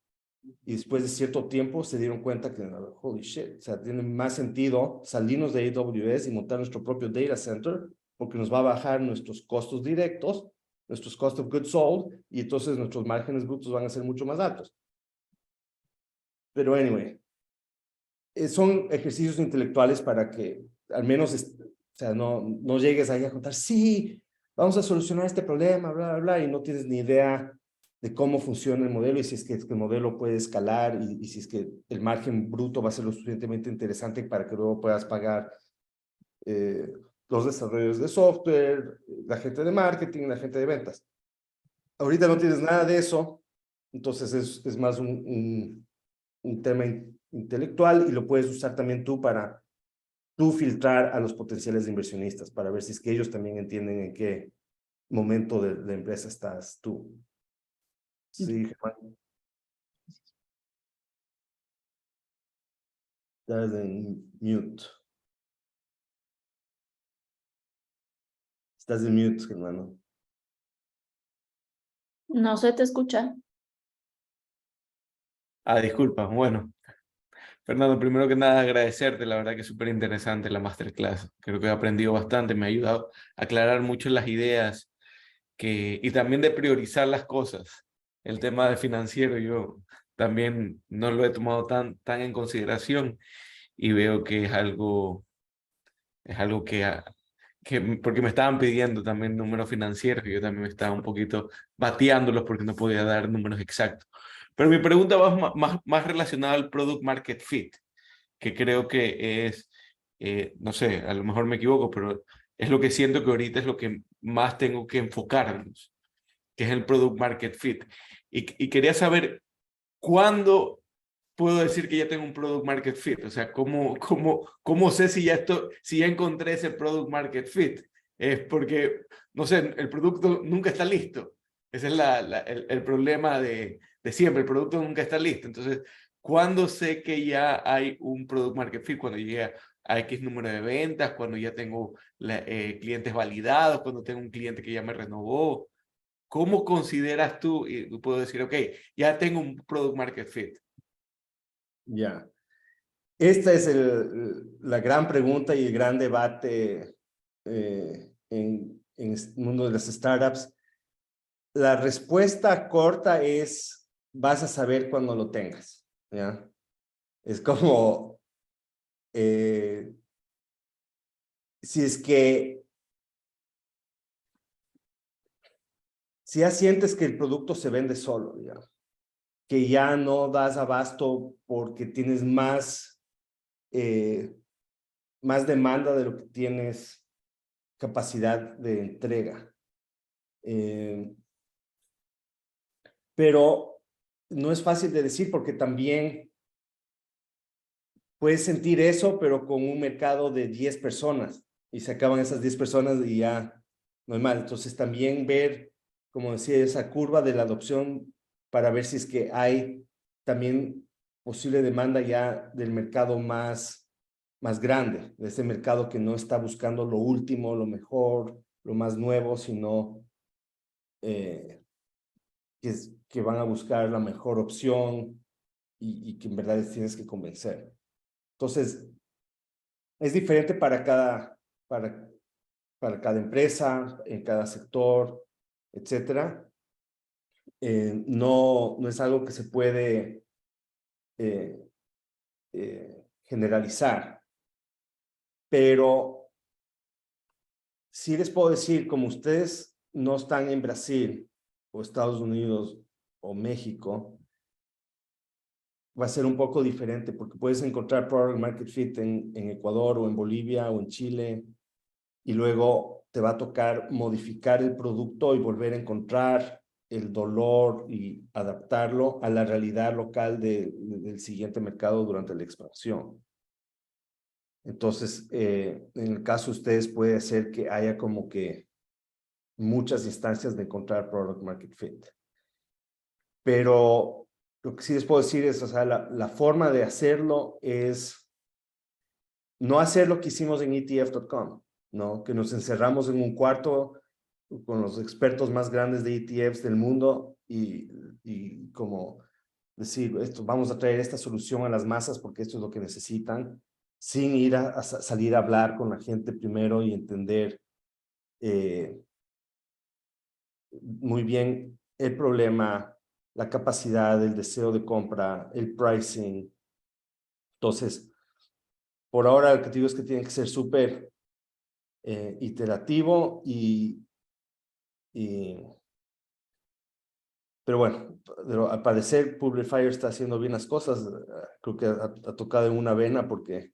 y después de cierto tiempo se dieron cuenta que, holy shit, o sea, tiene más sentido salirnos de AWS y montar nuestro propio data center porque nos va a bajar nuestros costos directos, nuestros cost of goods sold, y entonces nuestros márgenes brutos van a ser mucho más altos. Pero anyway, son ejercicios intelectuales para que al menos, o sea, no llegues ahí a contar, sí, vamos a solucionar este problema, bla, bla, bla, y no tienes ni idea de cómo funciona el modelo y si es que el modelo puede escalar y si es que el margen bruto va a ser lo suficientemente interesante para que luego puedas pagar los desarrolladores de software, la gente de marketing, la gente de ventas. Ahorita no tienes nada de eso, entonces es más un tema intelectual y lo puedes usar también tú para tú filtrar a los potenciales inversionistas para ver si es que ellos también entienden en qué momento de la empresa estás tú. Sí, Germán. Estás en mute. Estás en mute, hermano. No se te escucha. Disculpa, bueno. Fernando, primero que nada agradecerte, la verdad que es súper interesante la masterclass. Creo que he aprendido bastante, me ha ayudado a aclarar mucho las ideas y también de priorizar las cosas. El tema de financiero yo también no lo he tomado tan en consideración y veo que es algo porque me estaban pidiendo también números financieros y yo también me estaba un poquito bateándolos porque no podía dar números exactos. Pero mi pregunta va más relacionada al product market fit, que creo que es, no sé, a lo mejor me equivoco, pero es lo que siento que ahorita es lo que más tengo que enfocarnos, que es el product market fit. Y quería saber cuándo puedo decir que ya tengo un product market fit. O sea, ¿cómo sé si ya encontré ese product market fit? Es porque, no sé, el producto nunca está listo. Ese es el problema de siempre. El producto nunca está listo. Entonces, ¿cuándo sé que ya hay un product market fit? Cuando llegue a X número de ventas, cuando ya tengo clientes validados, cuando tengo un cliente que ya me renovó. ¿Cómo consideras tú, y puedo decir, ok, ya tengo un product market fit? Ya. Esta es la gran pregunta y el gran debate en el mundo de las startups. La respuesta corta es, vas a saber cuando lo tengas, ¿ya? Es como, si es que, si ya sientes que el producto se vende solo, ¿ya? Que ya no das abasto porque tienes más demanda de lo que tienes capacidad de entrega. Pero no es fácil de decir porque también puedes sentir eso, pero con un mercado de 10 personas y se acaban esas 10 personas y ya no hay más. Entonces también ver, como decía, esa curva de la adopción para ver si es que hay también posible demanda ya del mercado más grande, de ese mercado que no está buscando lo último, lo mejor, lo más nuevo, sino que van a buscar la mejor opción y que en verdad les tienes que convencer. Entonces, es diferente para cada empresa, en cada sector, etcétera. No es algo que se puede generalizar, pero sí les puedo decir, como ustedes no están en Brasil o Estados Unidos o México, va a ser un poco diferente porque puedes encontrar product market fit en Ecuador o en Bolivia o en Chile y luego te va a tocar modificar el producto y volver a encontrar el dolor y adaptarlo a la realidad local del siguiente mercado durante la expansión. Entonces, en el caso de ustedes puede ser que haya como que muchas instancias de encontrar product market fit. Pero lo que sí les puedo decir es, o sea, la forma de hacerlo es no hacer lo que hicimos en ETF.com, ¿no? Que nos encerramos en un cuarto con los expertos más grandes de ETFs del mundo y como decir, vamos a traer esta solución a las masas porque esto es lo que necesitan, sin ir a salir a hablar con la gente primero y entender muy bien el problema, la capacidad, el deseo de compra, el pricing. Entonces, por ahora lo que te digo es que tiene que ser súper iterativo pero bueno, al parecer Publifier está haciendo bien las cosas. Creo que ha tocado en una vena porque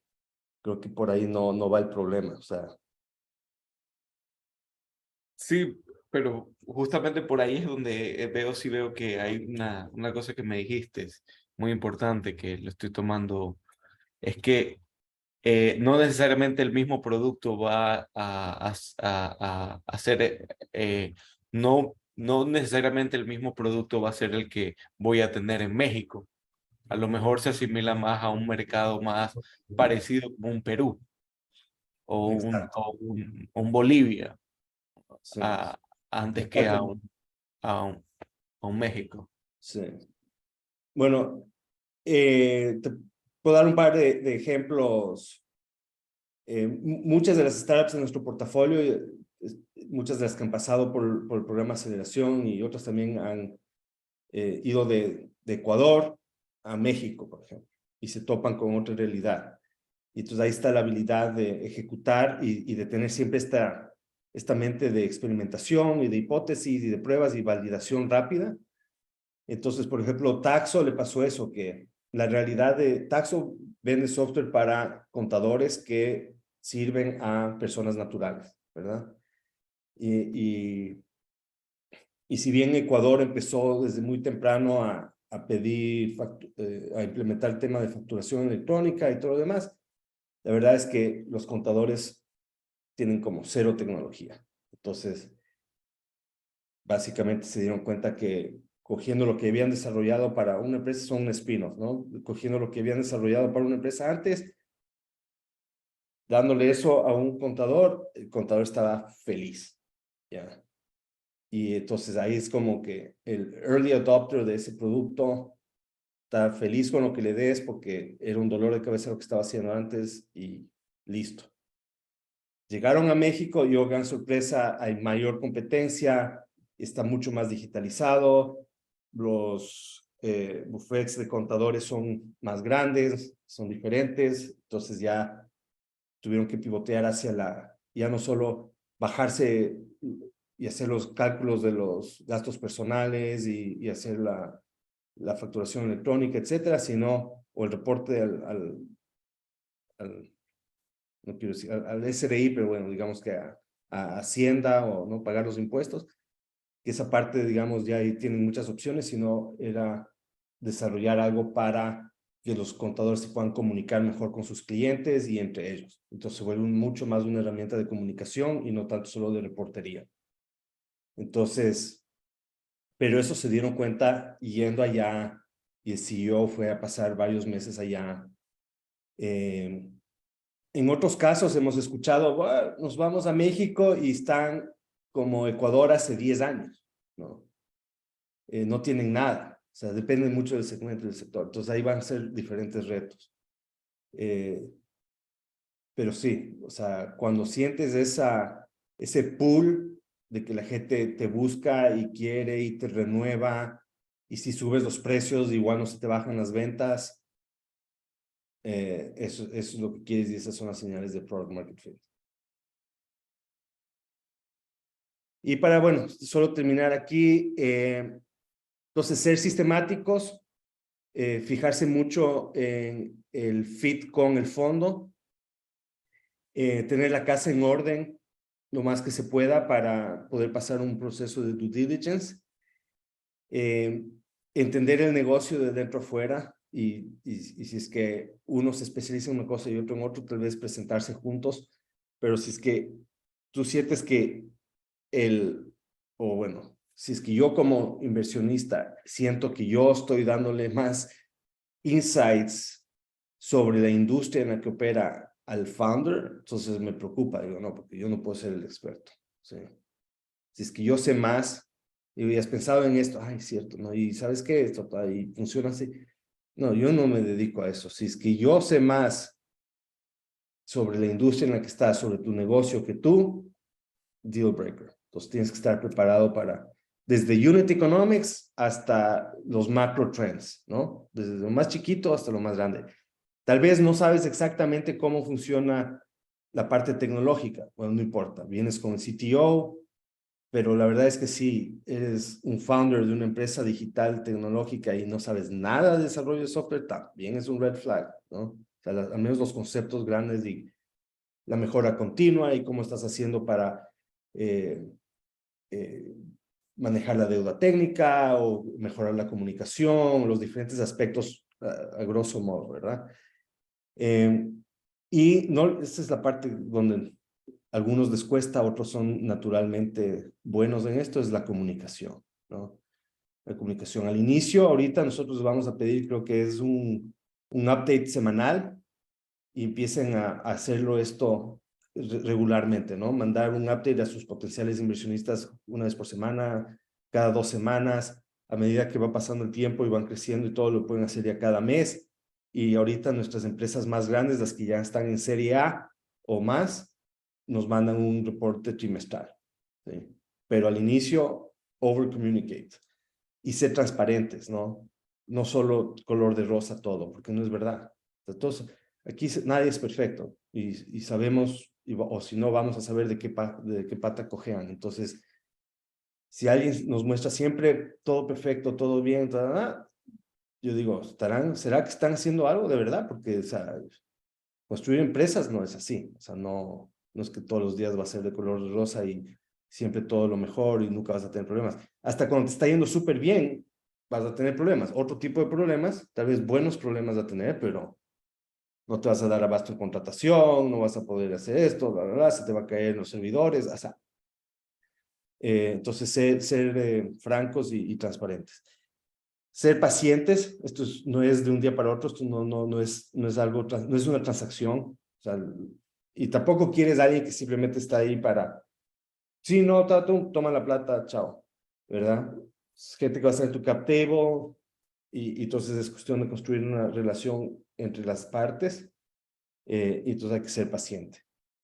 creo que por ahí no va el problema. O sea, Sí, pero justamente por ahí es donde sí veo que hay una cosa que me dijiste, muy importante, que lo estoy tomando, es que no necesariamente el mismo producto va a ser, no necesariamente el mismo producto va a ser el que voy a tener en México. A lo mejor se asimila más a un mercado más parecido como un Perú Exacto. o un Bolivia, Sí, a- antes que exacto. a un, a un México. Sí. Bueno, te puedo dar un par de ejemplos. Muchas de las startups en nuestro portafolio, muchas de las que han pasado por el programa de aceleración y otras también han ido de Ecuador a México, por ejemplo, y se topan con otra realidad. Y entonces ahí está la habilidad de ejecutar y de tener siempre esta mente de experimentación y de hipótesis y de pruebas y validación rápida. Entonces, por ejemplo, Taxo le pasó eso, que la realidad de Taxo vende software para contadores que sirven a personas naturales, ¿verdad? Y, y si bien Ecuador empezó desde muy temprano a pedir, a implementar el tema de facturación electrónica y todo lo demás, la verdad es que los contadores tienen como cero tecnología. Entonces, básicamente se dieron cuenta que cogiendo lo que habían desarrollado para una empresa, son un spin-off, ¿no? Cogiendo lo que habían desarrollado para una empresa antes, dándole eso a un contador, el contador estaba feliz, ¿ya? Y entonces ahí es como que el early adopter de ese producto está feliz con lo que le des porque era un dolor de cabeza lo que estaba haciendo antes y listo. Llegaron a México y, oh, gran sorpresa, hay mayor competencia, está mucho más digitalizado, los buffets de contadores son más grandes, son diferentes, entonces ya tuvieron que pivotear hacia ya no solo bajarse y hacer los cálculos de los gastos personales y hacer la facturación electrónica, etcétera, sino, o el reporte al no quiero decir, al SRI, pero bueno, digamos que a Hacienda o no pagar los impuestos, que esa parte, digamos, ya ahí tienen muchas opciones, sino era desarrollar algo para que los contadores se puedan comunicar mejor con sus clientes y entre ellos. Entonces se vuelve mucho más una herramienta de comunicación y no tanto solo de reportería. Entonces, pero eso se dieron cuenta yendo allá y el CEO fue a pasar varios meses allá. En otros casos hemos escuchado, "Bueno, nos vamos a México y están como Ecuador hace 10 años, ¿no? No tienen nada, o sea, depende mucho del segmento del sector. Entonces ahí van a ser diferentes retos. Pero sí, o sea, cuando sientes ese pool de que la gente te busca y quiere y te renueva, y si subes los precios, igual no se te bajan las ventas, eso es lo que quieres y esas son las señales de product market fit. Y para, bueno, solo terminar aquí, entonces ser sistemáticos, fijarse mucho en el fit con el fondo, tener la casa en orden lo más que se pueda para poder pasar un proceso de due diligence, entender el negocio de dentro a fuera y si es que uno se especializa en una cosa y otro en otro, tal vez presentarse juntos, pero si es que tú sientes que o bueno, si es que yo como inversionista siento que yo estoy dándole más insights sobre la industria en la que opera al founder, entonces me preocupa, digo, no, porque yo no puedo ser el experto, ¿sí? Si es que yo sé más, y has pensado en esto, ay, cierto, ¿no? Y ¿sabes qué? Esto y funciona así. No, yo no me dedico a eso. Si es que yo sé más sobre la industria en la que estás, sobre tu negocio que tú, deal breaker. Entonces tienes que estar preparado para, desde unit economics hasta los macro trends, ¿no? Desde lo más chiquito hasta lo más grande. Tal vez no sabes exactamente cómo funciona la parte tecnológica. Bueno, no importa. Vienes con el CTO, pero la verdad es que si eres un founder de una empresa digital tecnológica y no sabes nada de desarrollo de software, también es un red flag, ¿no? O sea, al menos los conceptos grandes y la mejora continua y cómo estás haciendo para manejar la deuda técnica o mejorar la comunicación, los diferentes aspectos a grosso modo, ¿verdad? Y no, esta es la parte donde algunos les cuesta, otros son naturalmente buenos en esto, es la comunicación, ¿no? La comunicación al inicio, ahorita nosotros vamos a pedir, creo que es un update semanal y empiecen a hacerlo esto regularmente, ¿no? Mandar un update a sus potenciales inversionistas una vez por semana, cada 2 semanas, a medida que va pasando el tiempo y van creciendo y todo lo pueden hacer ya cada mes. Y ahorita nuestras empresas más grandes, las que ya están en serie A o más, nos mandan un reporte trimestral, ¿sí? Pero al inicio, over communicate y ser transparentes, ¿no? No solo color de rosa todo, porque no es verdad. Entonces, aquí nadie es perfecto y sabemos, o si no, vamos a saber de qué pata cojean. Entonces, si alguien nos muestra siempre todo perfecto, todo bien, yo digo, ¿será que están haciendo algo de verdad? Porque, o sea, construir empresas no es así. O sea, no es que todos los días va a ser de color de rosa y siempre todo lo mejor y nunca vas a tener problemas. Hasta cuando te está yendo súper bien, vas a tener problemas. Otro tipo de problemas, tal vez buenos problemas a tener, pero no te vas a dar abasto en contratación, no vas a poder hacer esto, bla, bla, bla, se te va a caer los servidores, o sea. Entonces, ser francos y transparentes. Ser pacientes, no es de un día para otro, esto no es algo, no es una transacción, o sea, y tampoco quieres a alguien que simplemente está ahí para, sí, no, toma la plata, chao, ¿verdad? Es gente que va a estar en tu cap table, y entonces es cuestión de construir una relación entre las partes, y entonces hay que ser paciente.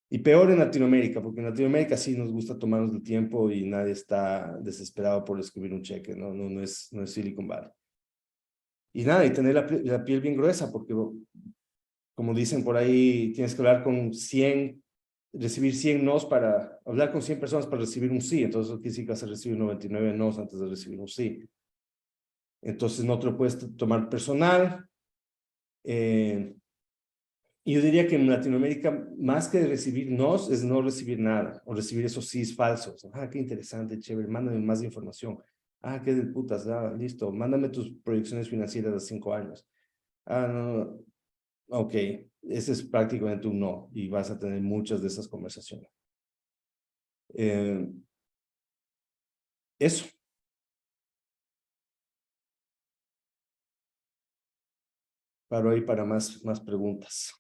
Y peor en Latinoamérica, porque en Latinoamérica sí nos gusta tomarnos el tiempo y nadie está desesperado por escribir un cheque, no es Silicon Valley. Y nada, y tener la piel bien gruesa, porque como dicen por ahí, tienes que hablar con 100, recibir 100 nos para, hablar con 100 personas para recibir un sí, entonces eso quiere decir que vas a recibir 99 nos antes de recibir un sí. Entonces no te lo puedes tomar personal. Y yo diría que en Latinoamérica, más que recibir nos, es no recibir nada, o recibir esos sís falsos. Ah, qué interesante, chévere, mándame más información. Ah, qué del putas, listo, mándame tus proyecciones financieras de 5 años. Ah, no, ok, ese es prácticamente un no, y vas a tener muchas de esas conversaciones. Eso. Paro ahí para más preguntas.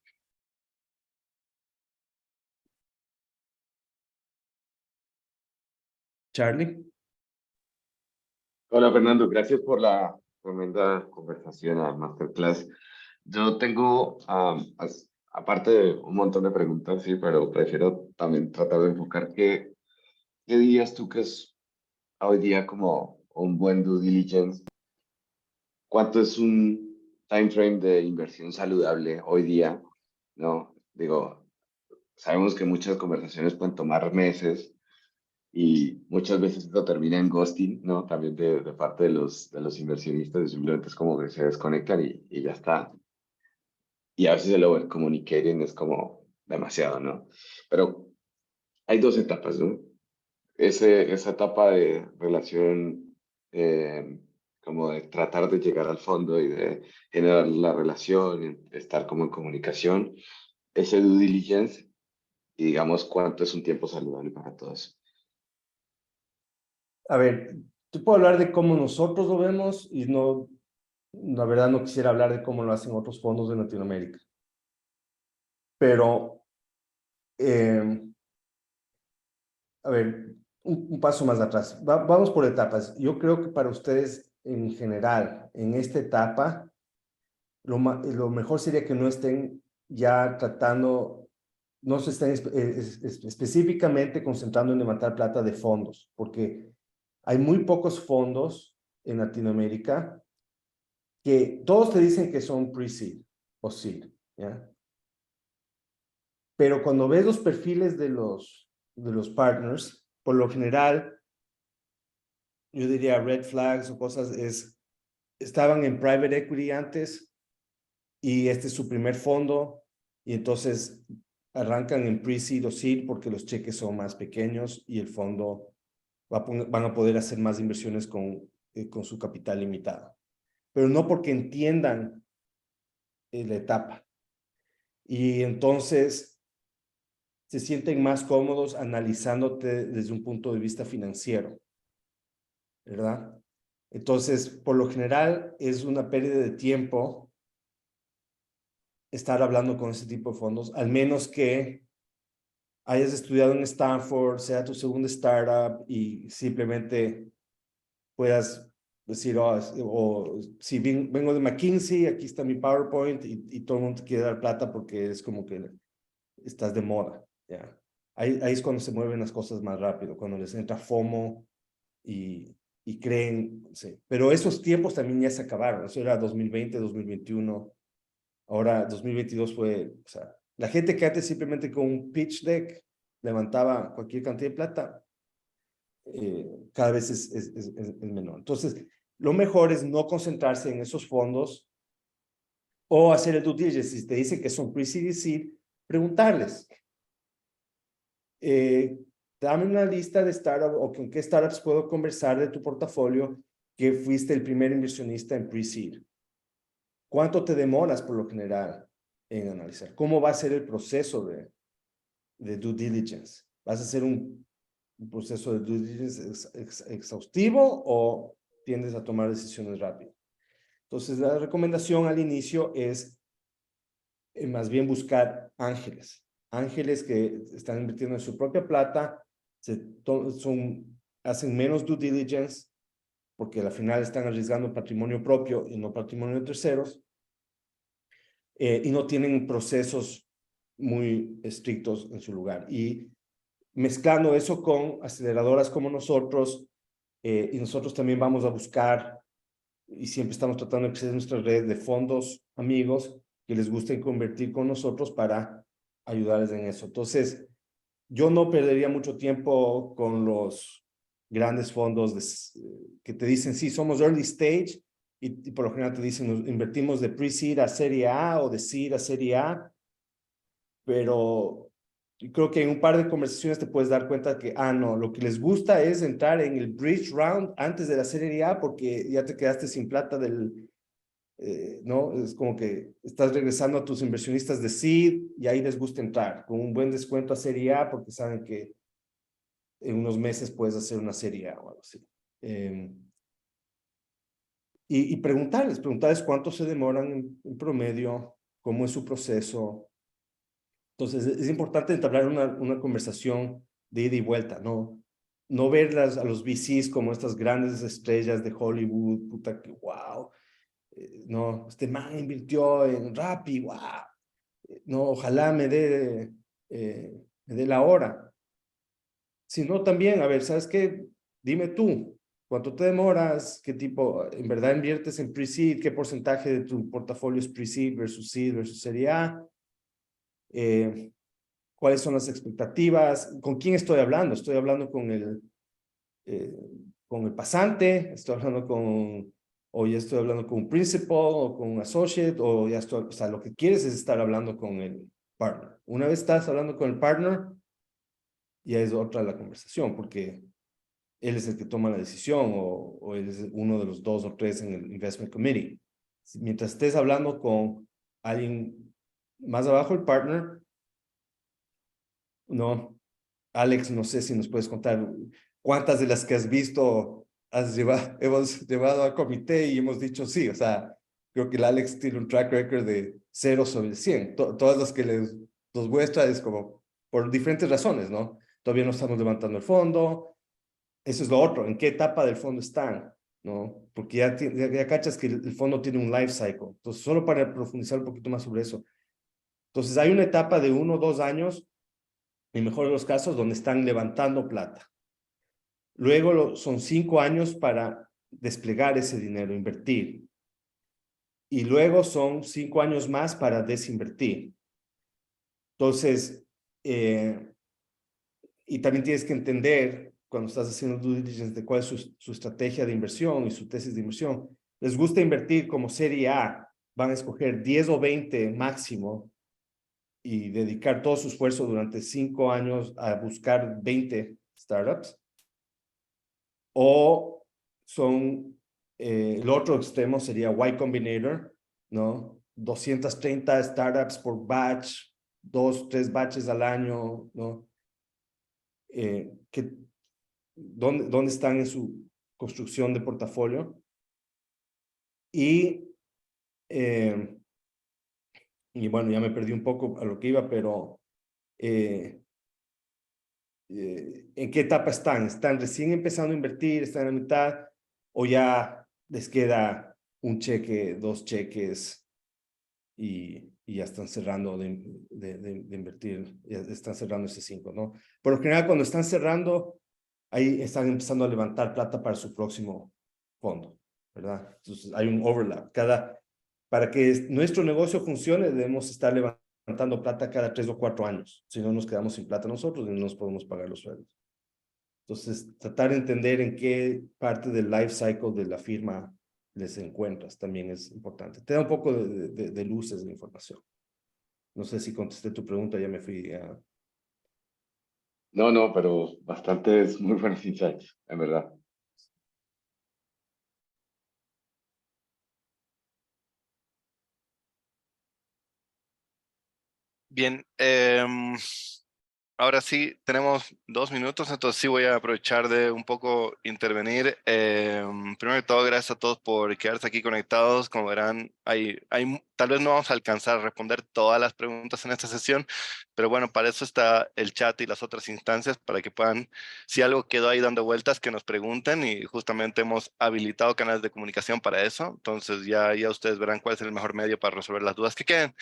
Charlie. Hola Fernando, gracias por la tremenda conversación, la masterclass. Yo tengo, aparte de un montón de preguntas, sí, pero prefiero también tratar de enfocar qué dirías tú que es hoy día como un buen due diligence. ¿Cuánto es un time frame de inversión saludable hoy día? ¿No? Digo, sabemos que muchas conversaciones pueden tomar meses y muchas veces esto termina en ghosting, ¿no? También de parte de los inversionistas, y simplemente es como que se desconectan y ya está. Y a veces el overcommunicating es como demasiado, ¿no? Pero hay dos etapas, ¿no? Esa etapa de relación, como de tratar de llegar al fondo y de generar la relación, estar como en comunicación, ese due diligence, y digamos cuánto es un tiempo saludable para todos. A ver, te puedo hablar de cómo nosotros lo vemos y no, la verdad no quisiera hablar de cómo lo hacen otros fondos de Latinoamérica. Pero, a ver, un paso más atrás. Vamos por etapas. Yo creo que para ustedes en general, en esta etapa, lo mejor sería que no estén ya tratando, no se estén específicamente concentrando en levantar plata de fondos, porque hay muy pocos fondos en Latinoamérica que todos te dicen que son pre-seed o seed, ¿ya? Pero cuando ves los perfiles de los partners, por lo general, yo diría red flags o cosas, estaban en private equity antes y este es su primer fondo y entonces arrancan en pre-seed o seed porque los cheques son más pequeños y el fondo van a poder hacer más inversiones con su capital limitado. Pero no porque entiendan la etapa. Y entonces se sienten más cómodos analizándote desde un punto de vista financiero, ¿verdad? Entonces, por lo general, es una pérdida de tiempo estar hablando con ese tipo de fondos, al menos que hayas estudiado en Stanford, sea tu segunda startup y simplemente puedas decir, o si vengo de McKinsey, aquí está mi PowerPoint y todo el mundo te quiere dar plata porque es como que estás de moda, ¿ya? Ahí es cuando se mueven las cosas más rápido, cuando les entra FOMO y creen, sí. Pero esos tiempos también ya se acabaron. Eso era 2020, 2021. Ahora 2022 fue, o sea, la gente que antes simplemente con un pitch deck levantaba cualquier cantidad de plata, cada vez es menor. Entonces, lo mejor es no concentrarse en esos fondos o hacer el due diligence. Si te dicen que son pre-seed y seed, preguntarles. Dame una lista de startups o con qué startups puedo conversar de tu portafolio que fuiste el primer inversionista en pre-seed. ¿Cuánto te demoras por lo general en analizar? ¿Cómo va a ser el proceso de due diligence? ¿Vas a hacer un proceso de due diligence exhaustivo o tiendes a tomar decisiones rápidas? Entonces, la recomendación al inicio es más bien buscar ángeles. Ángeles que están invirtiendo en su propia plata, hacen menos due diligence, porque al final están arriesgando patrimonio propio y no patrimonio de terceros, y no tienen procesos muy estrictos en su lugar. Y mezclando eso con aceleradoras como nosotros, y nosotros también vamos a buscar, y siempre estamos tratando de crecer nuestra red de fondos amigos que les gusten convertir con nosotros para ayudarles en eso. Entonces, yo no perdería mucho tiempo con los grandes fondos que te dicen, sí, somos early stage, y por lo general te dicen, invertimos de pre-seed a serie A o de seed a serie A, pero creo que en un par de conversaciones te puedes dar cuenta que, no, lo que les gusta es entrar en el bridge round antes de la serie A porque ya te quedaste sin plata ¿no? Es como que estás regresando a tus inversionistas de seed y ahí les gusta entrar con un buen descuento a serie A porque saben que en unos meses puedes hacer una serie A o algo así. Y preguntarles cuánto se demoran en promedio, cómo es su proceso. Entonces, es importante entablar una conversación de ida y vuelta, ¿no? No ver a los VCs como estas grandes estrellas de Hollywood, puta que wow. No, este man invirtió en Rappi, wow. No, ojalá me dé la hora. Sino también, a ver, ¿sabes qué? Dime tú, ¿cuánto te demoras? ¿Qué tipo, en verdad inviertes en pre-seed? ¿Qué porcentaje de tu portafolio es pre-seed versus seed versus serie A? ¿Cuáles son las expectativas? ¿Con quién estoy hablando? ¿Estoy hablando con el pasante? ¿Estoy hablando o ya estoy hablando con un principal o con un associate? O ya estoy, o sea, lo que quieres es estar hablando con el partner. Una vez estás hablando con el partner, ya es otra la conversación, porque él es el que toma la decisión o él es uno de los 2 o 3 en el investment committee. Mientras estés hablando con alguien más abajo, el partner, no, Alex, no sé si nos puedes contar cuántas de las que has visto hemos llevado a comité y hemos dicho sí. O sea, creo que el Alex tiene un track record de 0 sobre 100. Todas las que los muestra es como por diferentes razones, ¿no? Todavía no estamos levantando el fondo. Eso es lo otro. ¿En qué etapa del fondo están? ¿No? Porque ya cachas que el fondo tiene un life cycle. Entonces, solo para profundizar un poquito más sobre eso. Entonces, hay una etapa de 1 o 2 años, en mejor de los casos, donde están levantando plata. Luego son 5 años para desplegar ese dinero, invertir. Y luego son 5 años más para desinvertir. Entonces, y también tienes que entender, cuando estás haciendo due diligence, de cuál es su estrategia de inversión y su tesis de inversión. Les gusta invertir como serie A, van a escoger 10 o 20 máximo y dedicar todo su esfuerzo durante 5 años a buscar 20 startups. o son, el otro extremo sería Y Combinator, ¿no? 230 startups por batch, 2, 3 batches al año, ¿no? ¿Dónde están en su construcción de portafolio? Y bueno, ya me perdí un poco a lo que iba, pero ¿en qué etapa están? ¿Están recién empezando a invertir? ¿Están en la mitad? ¿O ya les queda un cheque, 2 cheques y ya están cerrando de invertir? Ya están cerrando ese 5, ¿no? Por lo general, cuando están cerrando, ahí están empezando a levantar plata para su próximo fondo, ¿verdad? Entonces hay un overlap. Para que nuestro negocio funcione, debemos estar levantando plata cada 3 o 4 años. Si no, nos quedamos sin plata nosotros y no nos podemos pagar los sueldos. Entonces, tratar de entender en qué parte del life cycle de la firma les encuentras también es importante. Te da un poco de luces de información. No sé si contesté tu pregunta, ya me fui a... No, pero bastantes muy buenos insights, en verdad. Bien, ahora sí, tenemos 2 minutos, entonces sí voy a aprovechar de un poco intervenir. Primero de todo, gracias a todos por quedarse aquí conectados. Como verán, tal vez no vamos a alcanzar a responder todas las preguntas en esta sesión, pero bueno, para eso está el chat y las otras instancias, para que puedan, si algo quedó ahí dando vueltas, que nos pregunten, y justamente hemos habilitado canales de comunicación para eso. Entonces ya ustedes verán cuál es el mejor medio para resolver las dudas que queden.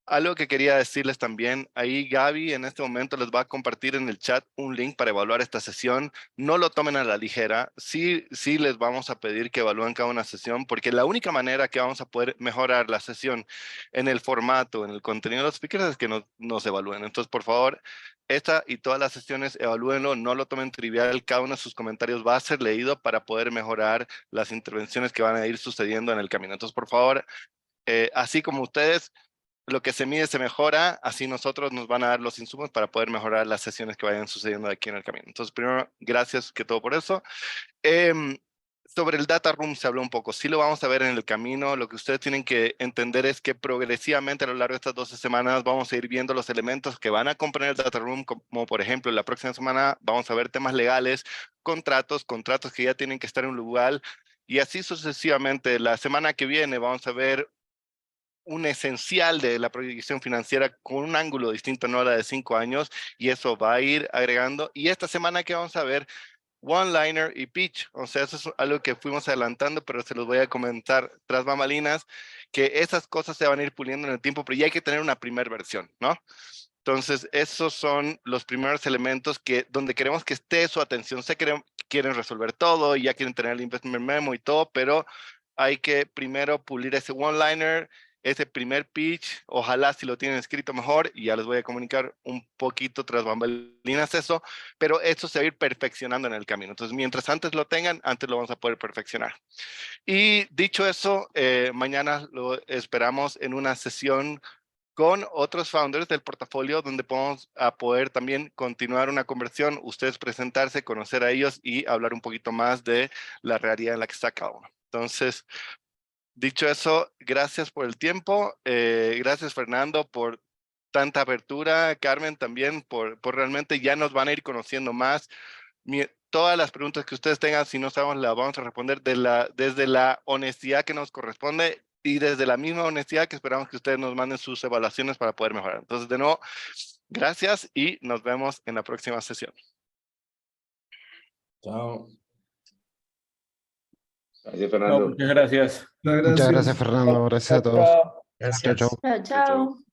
Algo que quería decirles también, ahí Gaby en este momento les va a compartir en el chat un link para evaluar esta sesión. No lo tomen a la ligera, sí les vamos a pedir que evalúen cada una sesión, porque la única manera que vamos a poder mejorar la sesión en el formato, en el contenido de los speakers, es que nos evalúen. Entonces, por favor, esta y todas las sesiones, evalúenlo, no lo tomen trivial, cada uno de sus comentarios va a ser leído para poder mejorar las intervenciones que van a ir sucediendo en el camino. Entonces, por favor, así como ustedes, lo que se mide se mejora, así nosotros nos van a dar los insumos para poder mejorar las sesiones que vayan sucediendo aquí en el camino. Entonces, primero, gracias que todo por eso. Sobre el data room se habló un poco, sí lo vamos a ver en el camino. Lo que ustedes tienen que entender es que progresivamente a lo largo de estas 12 semanas vamos a ir viendo los elementos que van a componer el data room, como por ejemplo la próxima semana vamos a ver temas legales, contratos que ya tienen que estar en un lugar, y así sucesivamente. La semana que viene vamos a ver un esencial de la proyección financiera con un ángulo distinto, no la de 5 años, y eso va a ir agregando. Y esta semana que vamos a ver, one-liner y pitch, o sea, eso es algo que fuimos adelantando, pero se los voy a comentar tras bambalinas, que esas cosas se van a ir puliendo en el tiempo, pero ya hay que tener una primera versión, ¿no? Entonces, esos son los primeros elementos donde queremos que esté su atención. Sé que quieren resolver todo y ya quieren tener el investment memo y todo, pero hay que primero pulir ese one-liner, ese primer pitch. Ojalá si lo tienen escrito mejor, y ya les voy a comunicar un poquito tras bambalinas eso, pero esto se va a ir perfeccionando en el camino. Entonces, mientras antes lo tengan, antes lo vamos a poder perfeccionar. Y dicho eso, mañana lo esperamos en una sesión con otros founders del portafolio, donde podemos poder también continuar una conversación, ustedes presentarse, conocer a ellos y hablar un poquito más de la realidad en la que está cada uno. Entonces, dicho eso, gracias por el tiempo. Gracias, Fernando, por tanta apertura. Carmen, también por realmente ya nos van a ir conociendo más. Todas las preguntas que ustedes tengan, si no sabemos, las vamos a responder desde la honestidad que nos corresponde y desde la misma honestidad que esperamos que ustedes nos manden sus evaluaciones para poder mejorar. Entonces, de nuevo, gracias y nos vemos en la próxima sesión. Chao. Gracias, Fernando. Muchas gracias. Muchas Muchas gracias, Fernando. Gracias a todos. Gracias. Chao, chao.